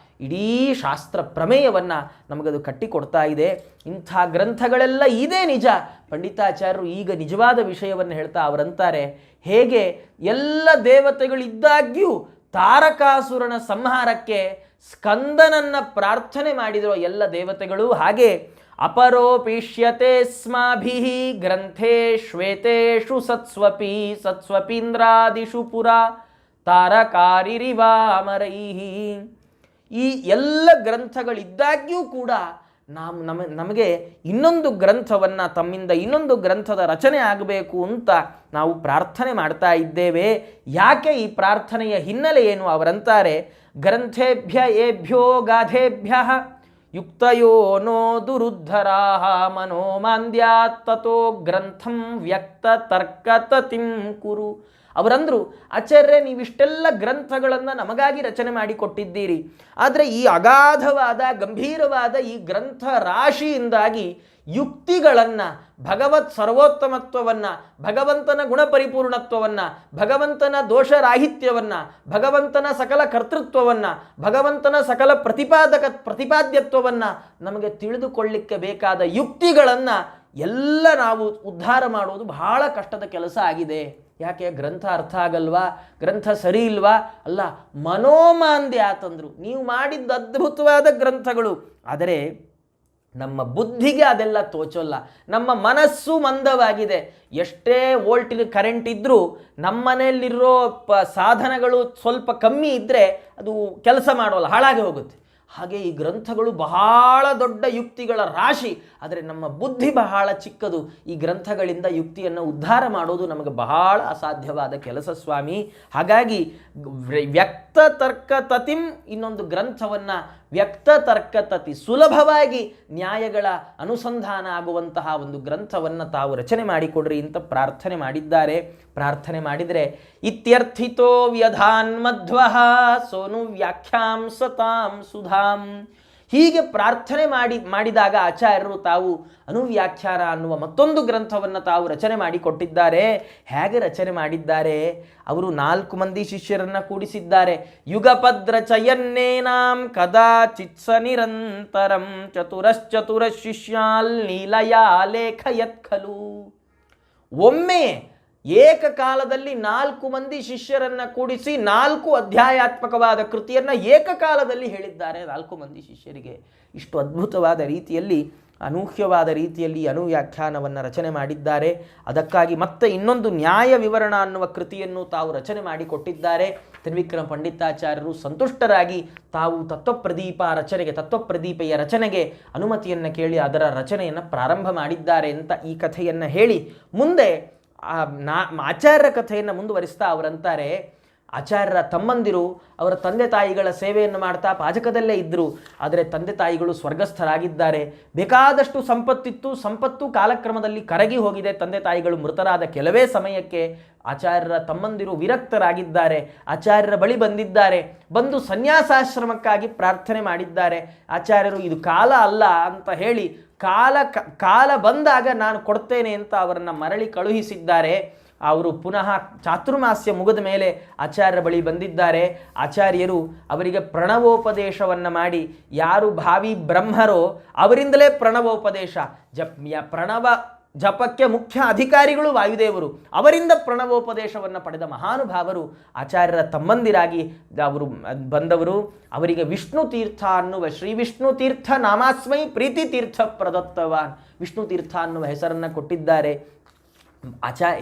ಇಡೀ ಶಾಸ್ತ್ರ ಪ್ರಮೇಯವನ್ನು ನಮಗದು ಕಟ್ಟಿಕೊಡ್ತಾ ಇದೆ. ಇಂಥ ಗ್ರಂಥಗಳೆಲ್ಲ ಇದೇ ನಿಜ. ಪಂಡಿತಾಚಾರ್ಯರು ಈಗ ನಿಜವಾದ ವಿಷಯವನ್ನು ಹೇಳ್ತಾ ಅವರಂತಾರೆ, ಹೇಗೆ ಎಲ್ಲ ದೇವತೆಗಳಿದ್ದಾಗ್ಯೂ ತಾರಕಾಸುರನ ಸಂಹಾರಕ್ಕೆ ಸ್ಕಂದನನ್ನು ಪ್ರಾರ್ಥನೆ ಮಾಡಿದರೋ ಎಲ್ಲ ದೇವತೆಗಳು. ಹಾಗೆ ಅಪರೋಪಿಷ್ಯತೆ ಸ್ಮಾಭಿ ಗ್ರಂಥೇ ಶ್ವೇತೇಷು ಸತ್ಸ್ವಪಿ ಸತ್ಸ್ವಪೀಂದ್ರಾದಿಷು ಪುರ ತಾರಕಾರಿರಿವಾಮರೈಹಿ. ಈ ಎಲ್ಲ ಗ್ರಂಥಗಳಿದ್ದಾಗ್ಯೂ ಕೂಡ ನಮಗೆ ಇನ್ನೊಂದು ಗ್ರಂಥವನ್ನು, ತಮ್ಮಿಂದ ಇನ್ನೊಂದು ಗ್ರಂಥದ ರಚನೆ ಆಗಬೇಕು ಅಂತ ನಾವು ಪ್ರಾರ್ಥನೆ ಮಾಡ್ತಾ ಇದ್ದೇವೆ. ಯಾಕೆ ಈ ಪ್ರಾರ್ಥನೆಯ ಹಿನ್ನೆಲೆ ಏನು? ಅವರಂತಾರೆ, ಗ್ರಂಥೇಭ್ಯ ಏಭ್ಯೋ ಗಾಧೇಭ್ಯ ಯುಕ್ತಯೋ ನೋ ದುರುದ್ಧರಾ ಮನೋಮಾಂದ್ಯಾತ್ ತಥೋ ಗ್ರಂಥಂ ವ್ಯಕ್ತ ತರ್ಕತತಿಂ ಕುರು. ಅವರಂದರು, ಆಚಾರ್ಯ ನೀವಿಷ್ಟೆಲ್ಲ ಗ್ರಂಥಗಳನ್ನು ನಮಗಾಗಿ ರಚನೆ ಮಾಡಿಕೊಟ್ಟಿದ್ದೀರಿ, ಆದರೆ ಈ ಅಗಾಧವಾದ ಗಂಭೀರವಾದ ಈ ಗ್ರಂಥ ರಾಶಿಯಿಂದಾಗಿ ಯುಕ್ತಿಗಳನ್ನು, ಭಗವತ್ ಸರ್ವೋತ್ತಮತ್ವವನ್ನು, ಭಗವಂತನ ಗುಣಪರಿಪೂರ್ಣತ್ವವನ್ನು, ಭಗವಂತನ ದೋಷರಾಹಿತ್ಯವನ್ನು, ಭಗವಂತನ ಸಕಲ ಕರ್ತೃತ್ವವನ್ನು, ಭಗವಂತನ ಸಕಲ ಪ್ರತಿಪಾದ್ಯತ್ವವನ್ನು ನಮಗೆ ತಿಳಿದುಕೊಳ್ಳಿಕ್ಕೆ ಬೇಕಾದ ಯುಕ್ತಿಗಳನ್ನು ಎಲ್ಲ ನಾವು ಉದ್ಧಾರ ಮಾಡುವುದು ಬಹಳ ಕಷ್ಟದ ಕೆಲಸ ಆಗಿದೆ. ಯಾಕೆ? ಗ್ರಂಥ ಅರ್ಥ ಆಗಲ್ವಾ? ಗ್ರಂಥ ಸರಿ ಇಲ್ವಾ? ಅಲ್ಲ, ಮನೋಮಾಂದ್ಯ ಆತಂದ್ರು. ನೀವು ಮಾಡಿದ್ದ ಅದ್ಭುತವಾದ ಗ್ರಂಥಗಳು, ಆದರೆ ನಮ್ಮ ಬುದ್ಧಿಗೆ ಅದೆಲ್ಲ ತೋಚೋಲ್ಲ. ನಮ್ಮ ಮನಸ್ಸು ಮಂದವಾಗಿದೆ. ಎಷ್ಟೇ ವೋಲ್ಟಿನ ಕರೆಂಟ್ ಇದ್ದರೂ ನಮ್ಮ ಮನೆಯಲ್ಲಿರೋ ಸಾಧನಗಳು ಸ್ವಲ್ಪ ಕಮ್ಮಿ ಇದ್ದರೆ ಅದು ಕೆಲಸ ಮಾಡೋಲ್ಲ, ಹಾಳಾಗಿ ಹೋಗುತ್ತೆ. ಹಾಗೆ ಈ ಗ್ರಂಥಗಳು ಬಹಳ ದೊಡ್ಡ ಯುಕ್ತಿಗಳ ರಾಶಿ, ಆದರೆ ನಮ್ಮ ಬುದ್ಧಿ ಬಹಳ ಚಿಕ್ಕದು. ಈ ಗ್ರಂಥಗಳಿಂದ ಯುಕ್ತಿಯನ್ನು ಉದ್ಧಾರ ಮಾಡೋದು ನಮಗೆ ಬಹಳ ಅಸಾಧ್ಯವಾದ ಕೆಲಸ ಸ್ವಾಮಿ. ಹಾಗಾಗಿ ವ್ಯಕ್ತ ತರ್ಕ ತತಿಂ, ಇನ್ನೊಂದು ಗ್ರಂಥವನ್ನು ವ್ಯಕ್ತ ತರ್ಕ ತತಿ, ಸುಲಭವಾಗಿ ನ್ಯಾಯಗಳ ಅನುಸಂಧಾನ ಆಗುವಂತಹ ಒಂದು ಗ್ರಂಥವನ್ನು ತಾವು ರಚನೆ ಮಾಡಿಕೊಡ್ರಿ ಅಂತ ಪ್ರಾರ್ಥನೆ ಮಾಡಿದ್ದಾರೆ. ಪ್ರಾರ್ಥನೆ ಮಾಡಿದರೆ ಇತ್ಯರ್ಥಿತೋ ವ್ಯಧಾನ್ ಮಧ್ವಃ ಸೋನು ವ್ಯಾಖ್ಯಾಂ ಸತಾಂ ಸುಧಾಂ. ಹೀಗೆ ಪ್ರಾರ್ಥನೆ ಮಾಡಿದಾಗ ಆಚಾರ್ಯರು ತಾವು ಅನುವ್ಯಾಖ್ಯಾನ ಅನ್ನುವ ಮತ್ತೊಂದು ಗ್ರಂಥವನ್ನು ತಾವು ರಚನೆ ಮಾಡಿಕೊಟ್ಟಿದ್ದಾರೆ. ಹೇಗೆ ರಚನೆ ಮಾಡಿದ್ದಾರೆ? ಅವರು 4 ಮಂದಿ ಶಿಷ್ಯರನ್ನು ಕೂಡಿಸಿದ್ದಾರೆ. ಯುಗಪದ್ರ ಚಯನ್ನೇನಾಂ ಕದಾಚಿತ್ಸ ನಿರಂತರಂ ಚತುರಶ್ಚತುರ ಶಿಷ್ಯಾಲ್ ನೀಲಯಾ ಲೇಖಯತ್ ಖಲು. ಒಮ್ಮೆ ಏಕಕಾಲದಲ್ಲಿ 4 ಮಂದಿ ಶಿಷ್ಯರನ್ನು ಕೂಡಿಸಿ 4 ಅಧ್ಯಾಯಾತ್ಮಕವಾದ ಕೃತಿಯನ್ನು ಏಕಕಾಲದಲ್ಲಿ ಹೇಳಿದ್ದಾರೆ 4 ಮಂದಿ ಶಿಷ್ಯರಿಗೆ. ಇಷ್ಟು ಅದ್ಭುತವಾದ ರೀತಿಯಲ್ಲಿ, ಅನೂಹ್ಯವಾದ ರೀತಿಯಲ್ಲಿ ಅನುವ್ಯಾಖ್ಯಾನವನ್ನು ರಚನೆ ಮಾಡಿದ್ದಾರೆ. ಅದಕ್ಕಾಗಿ ಮತ್ತೆ ಇನ್ನೊಂದು ನ್ಯಾಯ ವಿವರಣ ಅನ್ನುವ ಕೃತಿಯನ್ನು ತಾವು ರಚನೆ ಮಾಡಿಕೊಟ್ಟಿದ್ದಾರೆ. ತ್ರಿವಿಕ್ರಮ ಪಂಡಿತಾಚಾರ್ಯರು ಸಂತುಷ್ಟರಾಗಿ ತಾವು ತತ್ವಪ್ರದೀಪೆಯ ರಚನೆಗೆ ಅನುಮತಿಯನ್ನು ಕೇಳಿ ಅದರ ರಚನೆಯನ್ನು ಪ್ರಾರಂಭ ಮಾಡಿದ್ದಾರೆ ಅಂತ ಈ ಕಥೆಯನ್ನು ಹೇಳಿ ಮುಂದೆ ಆಚಾರ್ಯರ ಕಥೆಯನ್ನು ಮುಂದುವರಿಸ್ತಾ ಅವರಂತಾರೆ, ಆಚಾರ್ಯರ ತಮ್ಮಂದಿರು ಅವರ ತಂದೆ ತಾಯಿಗಳ ಸೇವೆಯನ್ನು ಮಾಡ್ತಾ ಪಾಜಕದಲ್ಲೇ ಇದ್ದರು. ಆದರೆ ತಂದೆ ತಾಯಿಗಳು ಸ್ವರ್ಗಸ್ಥರಾಗಿದ್ದಾರೆ. ಬೇಕಾದಷ್ಟು ಸಂಪತ್ತು ಕಾಲಕ್ರಮದಲ್ಲಿ ಕರಗಿ ಹೋಗಿದೆ. ತಂದೆ ತಾಯಿಗಳು ಮೃತರಾದ ಕೆಲವೇ ಸಮಯಕ್ಕೆ ಆಚಾರ್ಯರ ತಮ್ಮಂದಿರು ವಿರಕ್ತರಾಗಿದ್ದಾರೆ. ಆಚಾರ್ಯರ ಬಳಿ ಬಂದಿದ್ದಾರೆ. ಬಂದು ಸನ್ಯಾಸಾಶ್ರಮಕ್ಕಾಗಿ ಪ್ರಾರ್ಥನೆ ಮಾಡಿದ್ದಾರೆ. ಆಚಾರ್ಯರು ಇದು ಕಾಲ ಅಲ್ಲ ಅಂತ ಹೇಳಿ ಕಾಲ ಬಂದಾಗ ನಾನು ಕೊಡ್ತೇನೆ ಅಂತ ಅವರನ್ನು ಮರಳಿ ಕಳುಹಿಸಿದ್ದಾರೆ. ಅವರು ಪುನಃ ಚಾತುರ್ಮಾಸ್ಯ ಮುಗಿದ ಮೇಲೆ ಆಚಾರ್ಯರ ಬಳಿ ಬಂದಿದ್ದಾರೆ. ಆಚಾರ್ಯರು ಅವರಿಗೆ ಪ್ರಣವೋಪದೇಶವನ್ನು ಮಾಡಿ, ಯಾರು ಭಾವಿ ಬ್ರಹ್ಮರೋ ಅವರಿಂದಲೇ ಪ್ರಣವೋಪದೇಶ, ಪ್ರಣವ ಜಪಕ್ಕೆ ಮುಖ್ಯ ಅಧಿಕಾರಿಗಳು ವಾಯುದೇವರು, ಅವರಿಂದ ಪ್ರಣವೋಪದೇಶವನ್ನು ಪಡೆದ ಮಹಾನುಭಾವರು ಆಚಾರ್ಯರ ತಮ್ಮಂದಿರಾಗಿ ಅವರು ಬಂದವರು. ಅವರಿಗೆ ವಿಷ್ಣು ತೀರ್ಥ ಅನ್ನುವ ಶ್ರೀ ವಿಷ್ಣು ತೀರ್ಥ ನಾಮಾಸ್ಮೈ ಪ್ರೀತಿ ತೀರ್ಥ ಪ್ರದತ್ತವಾನ್, ವಿಷ್ಣು ತೀರ್ಥ ಅನ್ನುವ ಹೆಸರನ್ನು ಕೊಟ್ಟಿದ್ದಾರೆ.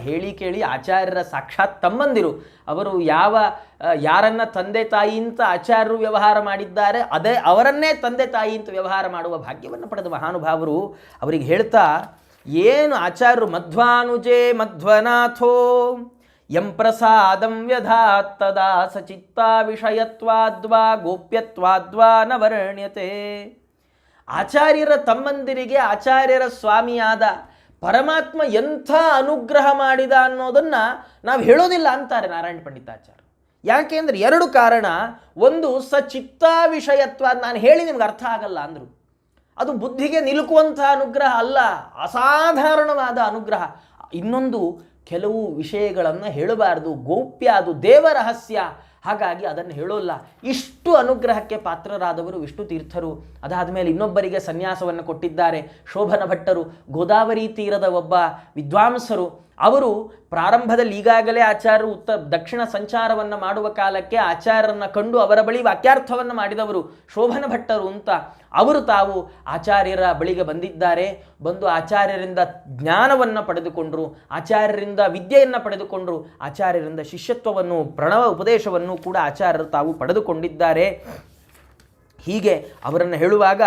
ಹೇಳಿ ಕೇಳಿ ಆಚಾರ್ಯರ ಸಾಕ್ಷಾತ್ ತಮ್ಮಂದಿರು. ಅವರು ಯಾರನ್ನ ತಂದೆ ತಾಯಿ ಅಂತ ಆಚಾರ್ಯರು ವ್ಯವಹಾರ ಮಾಡಿದ್ದಾರೆ, ಅದೇ ಅವರನ್ನೇ ತಂದೆ ತಾಯಿ ಅಂತ ವ್ಯವಹಾರ ಮಾಡುವ ಭಾಗ್ಯವನ್ನು ಪಡೆದ ಮಹಾನುಭಾವರು. ಅವರಿಗೆ ಹೇಳ್ತಾ, ಏನು ಆಚಾರ್ಯರು ಮಧ್ವಾನುಜೇ ಮಧ್ವನಾಥೋ ಯಂ ಪ್ರಸಾದಂ ವ್ಯಧಾತ್ತದಾ ಸಚಿತ್ತ ವಿಷಯತ್ವಾದ್ವಾ ಗೋಪ್ಯತ್ವಾದ್ವಾ ನ ವರ್ಣ್ಯತೆ. ಆಚಾರ್ಯರ ತಮ್ಮಂದಿರಿಗೆ ಆಚಾರ್ಯರ ಸ್ವಾಮಿಯಾದ ಪರಮಾತ್ಮ ಎಂಥ ಅನುಗ್ರಹ ಮಾಡಿದ ಅನ್ನೋದನ್ನು ನಾವು ಹೇಳೋದಿಲ್ಲ ಅಂತಾರೆ ನಾರಾಯಣ ಪಂಡಿತಾಚಾರ್ಯ. ಯಾಕೆಂದ್ರೆ 2 ಕಾರಣ. ಒಂದು, ಸಚಿತ್ತ ವಿಷಯತ್ವ, ನಾನು ಹೇಳಿ ನಿಮ್ಗೆ ಅರ್ಥ ಆಗಲ್ಲ ಅಂದರು. ಅದು ಬುದ್ಧಿಗೆ ನಿಲುಕುವಂಥ ಅನುಗ್ರಹ ಅಲ್ಲ, ಅಸಾಧಾರಣವಾದ ಅನುಗ್ರಹ. ಇನ್ನೊಂದು, ಕೆಲವು ವಿಷಯಗಳನ್ನು ಹೇಳಬಾರ್ದು, ಗೌಪ್ಯ, ಅದು ದೇವ ರಹಸ್ಯ, ಹಾಗಾಗಿ ಅದನ್ನು ಹೇಳೋಲ್ಲ. ಇಷ್ಟು ಇಷ್ಟು ಅನುಗ್ರಹಕ್ಕೆ ಪಾತ್ರರಾದವರು ವಿಷ್ಣು ತೀರ್ಥರು. ಅದಾದ ಮೇಲೆ ಇನ್ನೊಬ್ಬರಿಗೆ ಸನ್ಯಾಸವನ್ನು ಕೊಟ್ಟಿದ್ದಾರೆ ಶೋಭನ ಭಟ್ಟರು, ಗೋದಾವರಿ ತೀರದ ಒಬ್ಬ ವಿದ್ವಾಂಸರು. ಅವರು ಪ್ರಾರಂಭದಲ್ಲಿ ಈಗಾಗಲೇ ಆಚಾರ್ಯರು ದಕ್ಷಿಣ ಸಂಚಾರವನ್ನು ಮಾಡುವ ಕಾಲಕ್ಕೆ ಆಚಾರ್ಯರನ್ನ ಕಂಡು ಅವರ ಬಳಿ ವಾಕ್ಯಾರ್ಥವನ್ನು ಮಾಡಿದವರು ಶೋಭನ ಭಟ್ಟರು ಅಂತ. ಅವರು ತಾವು ಆಚಾರ್ಯರ ಬಳಿಗೆ ಬಂದಿದ್ದಾರೆ. ಬಂದು ಆಚಾರ್ಯರಿಂದ ಜ್ಞಾನವನ್ನು ಪಡೆದುಕೊಂಡರು, ಆಚಾರ್ಯರಿಂದ ವಿದ್ಯೆಯನ್ನು ಪಡೆದುಕೊಂಡರು, ಆಚಾರ್ಯರಿಂದ ಶಿಷ್ಯತ್ವವನ್ನು ಪ್ರಣವ ಉಪದೇಶವನ್ನು ಕೂಡ ಆಚಾರ್ಯರು ತಾವು ಪಡೆದುಕೊಂಡಿದ್ದಾರೆ. ಹೀಗೆ ಅವರನ್ನು ಹೇಳುವಾಗ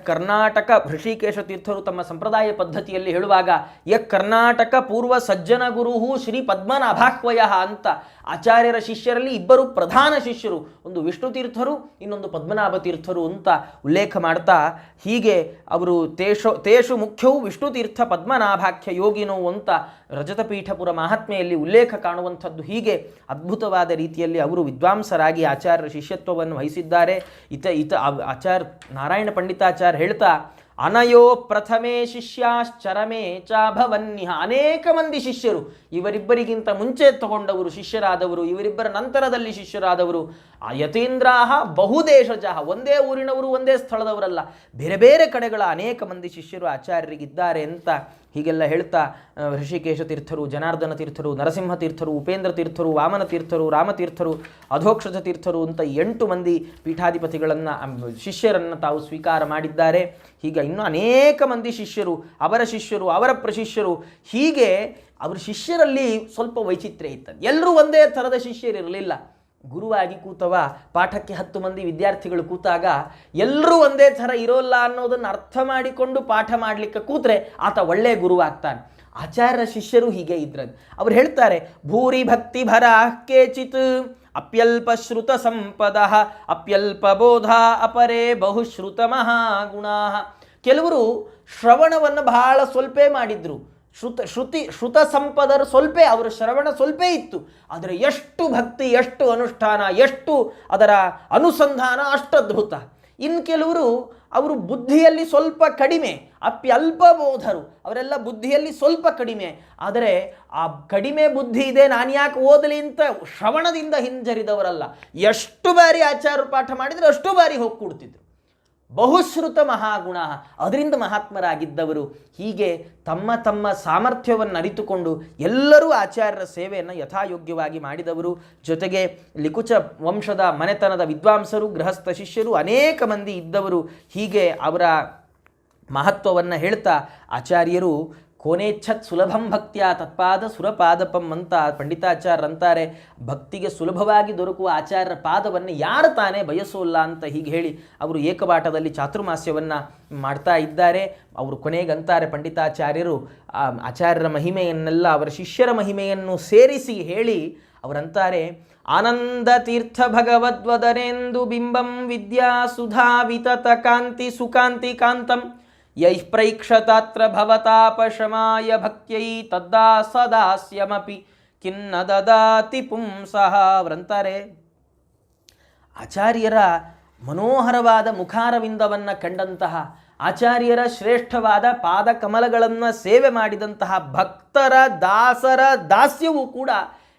ಕರ್ನಾಟಕ ಋಷಿಕೇಶ ತೀರ್ಥರು ತಮ್ಮ ಸಂಪ್ರದಾಯ ಪದ್ಧತಿಯಲ್ಲಿ ಹೇಳುವಾಗ ಕರ್ನಾಟಕ ಪೂರ್ವ ಸಜ್ಜನ ಗುರುಹು ಶ್ರೀ ಪದ್ಮನಾಭಾಹ್ವಯ ಅಂತ ಆಚಾರ್ಯರ ಶಿಷ್ಯರಲ್ಲಿ ಇಬ್ಬರು ಪ್ರಧಾನ ಶಿಷ್ಯರು, ಒಂದು ವಿಷ್ಣು ತೀರ್ಥರು, ಇನ್ನೊಂದು ಪದ್ಮನಾಭ ತೀರ್ಥರು ಅಂತ ಉಲ್ಲೇಖ ಮಾಡ್ತಾ ಹೀಗೆ ಅವರು ತೇಷು ಮುಖ್ಯವು ವಿಷ್ಣು ತೀರ್ಥ ಪದ್ಮನಾಭಾಖ್ಯ ಯೋಗಿನೋ ಅಂತ ರಜತಪೀಠಪುರ ಮಹಾತ್ಮೆಯಲ್ಲಿ ಉಲ್ಲೇಖ ಕಾಣುವಂಥದ್ದು. ಹೀಗೆ ಅದ್ಭುತವಾದ ರೀತಿಯಲ್ಲಿ ಅವರು ವಿದ್ವಾಂಸರಾಗಿ ಆಚಾರ್ಯರ ಶಿಷ್ಯತ್ವವನ್ನು ವಹಿಸಿದ್ದಾರೆ. ಆಚಾರ್ಯ ನಾರಾಯಣ ಪಂಡಿತಾಚಾರ್ಯ ಹೇಳ್ತಾ ಅನಯೋ ಪ್ರಥಮೇ ಶಿಷ್ಯಾಶ್ಚರಮೇ ಚಾಭವನ್ನಿಹ. ಅನೇಕ ಮಂದಿ ಶಿಷ್ಯರು, ಇವರಿಬ್ಬರಿಗಿಂತ ಮುಂಚೆ ತಗೊಂಡವರು ಶಿಷ್ಯರಾದವರು, ಇವರಿಬ್ಬರ ನಂತರದಲ್ಲಿ ಶಿಷ್ಯರಾದವರು. ಯತೀಂದ್ರಾಹ ಬಹುದೇಶಜಃ, ಒಂದೇ ಊರಿನವರು ಒಂದೇ ಸ್ಥಳದವರಲ್ಲ, ಬೇರೆ ಬೇರೆ ಕಡೆಗಳ ಅನೇಕ ಮಂದಿ ಶಿಷ್ಯರು ಆಚಾರ್ಯರಿಗಿದ್ದಾರೆ ಅಂತ ಹೀಗೆಲ್ಲ ಹೇಳ್ತಾ ಋಷಿಕೇಶ ತೀರ್ಥರು, ಜನಾರ್ದನ ತೀರ್ಥರು, ನರಸಿಂಹ ತೀರ್ಥರು, ಉಪೇಂದ್ರ ತೀರ್ಥರು, ವಾಮನ ತೀರ್ಥರು, ರಾಮತೀರ್ಥರು, ಅಧೋಕ್ಷಜ ತೀರ್ಥರು ಅಂತ 8 ಮಂದಿ ಪೀಠಾಧಿಪತಿಗಳನ್ನು ಶಿಷ್ಯರನ್ನು ತಾವು ಸ್ವೀಕಾರ ಮಾಡಿದ್ದಾರೆ. ಹೀಗೆ ಇನ್ನೂ ಅನೇಕ ಮಂದಿ ಶಿಷ್ಯರು, ಅವರ ಶಿಷ್ಯರು, ಅವರ ಪ್ರಶಿಷ್ಯರು. ಹೀಗೆ ಅವರ ಶಿಷ್ಯರಲ್ಲಿ ಸ್ವಲ್ಪ ವೈಚಿತ್ರ್ಯ ಇತ್ತು. ಎಲ್ಲರೂ ಒಂದೇ ಥರದ ಶಿಷ್ಯರಿರಲಿಲ್ಲ. ಗುರುವಾಗಿ ಕೂತವ ಪಾಠಕ್ಕೆ 10 ಮಂದಿ ವಿದ್ಯಾರ್ಥಿಗಳು ಕೂತಾಗ ಎಲ್ಲರೂ ಒಂದೇ ಥರ ಇರೋಲ್ಲ ಅನ್ನೋದನ್ನು ಅರ್ಥ ಮಾಡಿಕೊಂಡು ಪಾಠ ಮಾಡಲಿಕ್ಕೆ ಕೂತ್ರೆ ಆತ ಒಳ್ಳೆಯ ಗುರುವಾಗ್ತಾನೆ. ಆಚಾರ್ಯರ ಶಿಷ್ಯರು ಹೀಗೆ ಇದ್ರದ್ದು. ಅವ್ರು ಹೇಳ್ತಾರೆ ಭೂರಿ ಭಕ್ತಿ ಭರ ಕೇಚಿತ್ ಅಪ್ಯಲ್ಪ ಶ್ರುತ ಸಂಪದ ಅಪ್ಯಲ್ಪ ಬೋಧ ಅಪರೇ ಬಹುಶ್ರುತ ಮಹಾಗುಣಾ. ಕೆಲವರು ಶ್ರವಣವನ್ನು ಬಹಳ ಸ್ವಲ್ಪೇ ಮಾಡಿದ್ರು. ಶ್ರುತ ಸಂಪದರು ಸ್ವಲ್ಪ, ಅವರ ಶ್ರವಣ ಸ್ವಲ್ಪ ಇತ್ತು, ಆದರೆ ಎಷ್ಟು ಭಕ್ತಿ, ಎಷ್ಟು ಅನುಷ್ಠಾನ, ಎಷ್ಟು ಅದರ ಅನುಸಂಧಾನ ಅಷ್ಟು ಅದ್ಭುತ. ಇನ್ನು ಕೆಲವರು ಅವರು ಬುದ್ಧಿಯಲ್ಲಿ ಸ್ವಲ್ಪ ಕಡಿಮೆ, ಅಪ್ಯಲ್ಪ ಬೋಧರು, ಅವರೆಲ್ಲ ಬುದ್ಧಿಯಲ್ಲಿ ಸ್ವಲ್ಪ ಕಡಿಮೆ, ಆದರೆ ಆ ಕಡಿಮೆ ಬುದ್ಧಿ ಇದೆ ನಾನು ಯಾಕೆ ಓದಲಿ ಅಂತ ಶ್ರವಣದಿಂದ ಹಿಂಜರಿದವರಲ್ಲ. ಎಷ್ಟು ಬಾರಿ ಆಚಾರ್ಯರು ಪಾಠ ಮಾಡಿದರೆ ಅಷ್ಟು ಬಾರಿ ಹೋಗಿ ಕೂಡ್ತಿದ್ರು. ಬಹುಶ್ರುತ ಮಹಾಗುಣ, ಅದರಿಂದ ಮಹಾತ್ಮರಾಗಿದ್ದವರು. ಹೀಗೆ ತಮ್ಮ ತಮ್ಮ ಸಾಮರ್ಥ್ಯವನ್ನು ಅರಿತುಕೊಂಡು ಎಲ್ಲರೂ ಆಚಾರ್ಯರ ಸೇವೆಯನ್ನು ಯಥಾಯೋಗ್ಯವಾಗಿ ಮಾಡಿದವರು. ಜೊತೆಗೆ ಲಿಕುಚ ವಂಶದ ಮನೆತನದ ವಿದ್ವಾಂಸರು, ಗೃಹಸ್ಥ ಶಿಷ್ಯರು ಅನೇಕ ಮಂದಿ ಇದ್ದವರು. ಹೀಗೆ ಅವರ ಮಹತ್ವವನ್ನು ಹೇಳ್ತಾ ಆಚಾರ್ಯರು ಕೋನೇಚ್ಛತ್ ಸುಲಭಂ ಭಕ್ತಿಯ ತತ್ಪಾದ ಸುರಪಾದಪಂ ಅಂತ ಪಂಡಿತಾಚಾರ್ಯರಂತಾರೆ. ಭಕ್ತಿಗೆ ಸುಲಭವಾಗಿ ದೊರಕುವ ಆಚಾರ್ಯರ ಪಾದವನ್ನು ಯಾರು ತಾನೇ ಬಯಸೋಲ್ಲ ಅಂತ ಹೀಗೆ ಹೇಳಿ ಅವರು ಏಕಪಾಠದಲ್ಲಿ ಚಾತುರ್ಮಾಸ್ಯವನ್ನು ಮಾಡ್ತಾ ಇದ್ದಾರೆ. ಅವರು ಕೊನೆಗಂತಾರೆ ಪಂಡಿತಾಚಾರ್ಯರು ಆಚಾರ್ಯರ ಮಹಿಮೆಯನ್ನೆಲ್ಲ ಅವರ ಶಿಷ್ಯರ ಮಹಿಮೆಯನ್ನು ಸೇರಿಸಿ ಹೇಳಿ ಅವರಂತಾರೆ ಆನಂದ ತೀರ್ಥ ಭಗವದ್ವದನೆಂದು ಬಿಂಬಂ ವಿದ್ಯಾ ಸುಧಾ ವಿತತ ಕಾಂತಿ ಸುಕಾಂತಿ ಕಾಂತಂ ಯೈಃ ಪ್ರೈಕ್ಷತಾತ್ರ ಭವತಾಪಶಮಾಯ ಭಕ್ತ್ಯೈ ತದ್ದಾಸದಾಸ್ಯಮಪಿ ಕಿನ್ನ ದದಾತಿ ಪುಂಸಃ. ಅವರಂತಾರೆ ಆಚಾರ್ಯರ ಮನೋಹರವಾದ ಮುಖಾರವಿಂದವನ್ನು ಕಂಡಂತಹ, ಆಚಾರ್ಯರ ಶ್ರೇಷ್ಠವಾದ ಪಾದಕಮಲಗಳನ್ನು ಸೇವೆ ಮಾಡಿದಂತಹ ಭಕ್ತರ ದಾಸರ ದಾಸ್ಯವೂ ಕೂಡ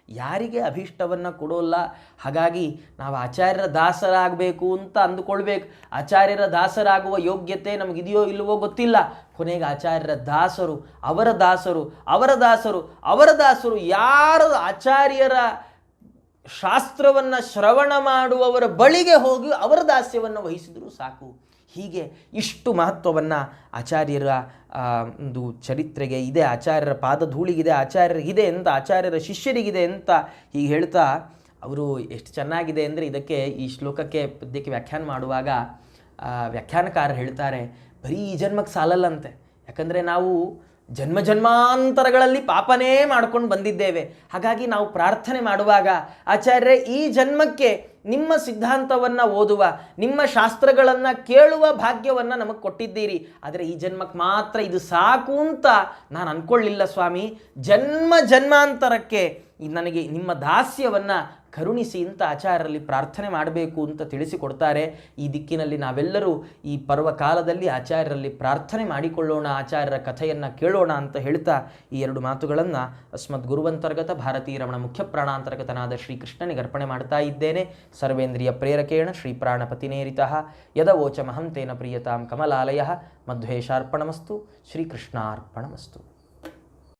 ಯಾರಿಗೆ ಅಭೀಷ್ಟವನ್ನು ಕೊಡೋಲ್ಲ. ಹಾಗಾಗಿ ನಾವು ಆಚಾರ್ಯರ ದಾಸರಾಗಬೇಕು ಅಂತ ಅಂದುಕೊಳ್ಬೇಕು. ಆಚಾರ್ಯರ ದಾಸರಾಗುವ ಯೋಗ್ಯತೆ ನಮಗಿದೆಯೋ ಇಲ್ಲವೋ ಗೊತ್ತಿಲ್ಲ. ಕೊನೆಗೆ ಆಚಾರ್ಯರ ದಾಸರು, ಅವರ ದಾಸರು, ಅವರ ದಾಸರು, ಅವರ ದಾಸರು, ಯಾರು ಆಚಾರ್ಯರ ಶಾಸ್ತ್ರವನ್ನು ಶ್ರವಣ ಮಾಡುವವರ ಬಳಿಗೆ ಹೋಗಿ ಅವರ ದಾಸ್ಯವನ್ನು ವಹಿಸಿದರೂ ಸಾಕು. ಹೀಗೆ ಇಷ್ಟು ಮಹತ್ವವನ್ನು ಆಚಾರ್ಯರ ಒಂದು ಚರಿತ್ರೆಗೆ ಇದೆ, ಆಚಾರ್ಯರ ಪಾದಧೂಳಿಗಿದೆ, ಆಚಾರ್ಯರಿಗಿದೆ ಅಂತ, ಆಚಾರ್ಯರ ಶಿಷ್ಯರಿಗಿದೆ ಅಂತ ಹೀಗೆ ಹೇಳ್ತಾ ಅವರು ಎಷ್ಟು ಚೆನ್ನಾಗಿದೆ ಅಂದರೆ ಇದಕ್ಕೆ ಈ ಶ್ಲೋಕಕ್ಕೆ ಪದ್ಯಕ್ಕೆ ವ್ಯಾಖ್ಯಾನ ಮಾಡುವಾಗ ವ್ಯಾಖ್ಯಾನಕಾರ ಹೇಳ್ತಾರೆ ಬರೀ ಈ ಜನ್ಮಕ್ಕೆ ಸಾಲಲ್ಲಂತೆ. ಯಾಕಂದರೆ ನಾವು ಜನ್ಮ ಜನ್ಮಾಂತರಗಳಲ್ಲಿ ಪಾಪನೇ ಮಾಡ್ಕೊಂಡು ಬಂದಿದ್ದೇವೆ. ಹಾಗಾಗಿ ನಾವು ಪ್ರಾರ್ಥನೆ ಮಾಡುವಾಗ ಆಚಾರ್ಯರೇ ಈ ಜನ್ಮಕ್ಕೆ ನಿಮ್ಮ ಸಿದ್ಧಾಂತವನ್ನು ಓದುವ, ನಿಮ್ಮ ಶಾಸ್ತ್ರಗಳನ್ನು ಕೇಳುವ ಭಾಗ್ಯವನ್ನು ನಮಗೆ ಕೊಟ್ಟಿದ್ದೀರಿ, ಆದರೆ ಈ ಜನ್ಮಕ್ಕೆ ಮಾತ್ರ ಇದು ಸಾಕು ಅಂತ ನಾನು ಅಂದ್ಕೊಳ್ಳಿಲ್ಲ ಸ್ವಾಮಿ, ಜನ್ಮ ಜನ್ಮಾಂತರಕ್ಕೆ ನನಗೆ ನಿಮ್ಮ ದಾಸ್ಯವನ್ನು ಕರುಣಿಸಿ ಅಂತ ಆಚಾರ್ಯರಲ್ಲಿ ಪ್ರಾರ್ಥನೆ ಮಾಡಬೇಕು ಅಂತ ತಿಳಿಸಿಕೊಡ್ತಾರೆ. ಈ ದಿಕ್ಕಿನಲ್ಲಿ ನಾವೆಲ್ಲರೂ ಈ ಪರ್ವಕಾಲದಲ್ಲಿ ಆಚಾರ್ಯರಲ್ಲಿ ಪ್ರಾರ್ಥನೆ ಮಾಡಿಕೊಳ್ಳೋಣ, ಆಚಾರ್ಯರ ಕಥೆಯನ್ನು ಕೇಳೋಣ ಅಂತ ಹೇಳ್ತಾ ಈ 2 ಮಾತುಗಳನ್ನು ಅಸ್ಮದ್ ಗುರುವಂತರ್ಗತ ಭಾರತೀ ರಮಣ ಮುಖ್ಯ ಪ್ರಾಣಾಂತರ್ಗತನಾದ ಶ್ರೀಕೃಷ್ಣನಿಗೆ ಅರ್ಪಣೆ ಮಾಡ್ತಾ ಇದ್ದೇನೆ. ಸರ್ವೇಂದ್ರಿಯ ಪ್ರೇರಕೇಣ ಶ್ರೀ ಪ್ರಾಣಪತಿನೇರಿತಃ ಯದವೋಚಮಹಂ ತೇನ ಪ್ರೀಯತಾಂ ಕಮಲಾಲಯ ಮಧ್ವೇಶಾರ್ಪಣಮಸ್ತು ಶ್ರೀಕೃಷ್ಣಾರ್ಪಣಮಸ್ತು.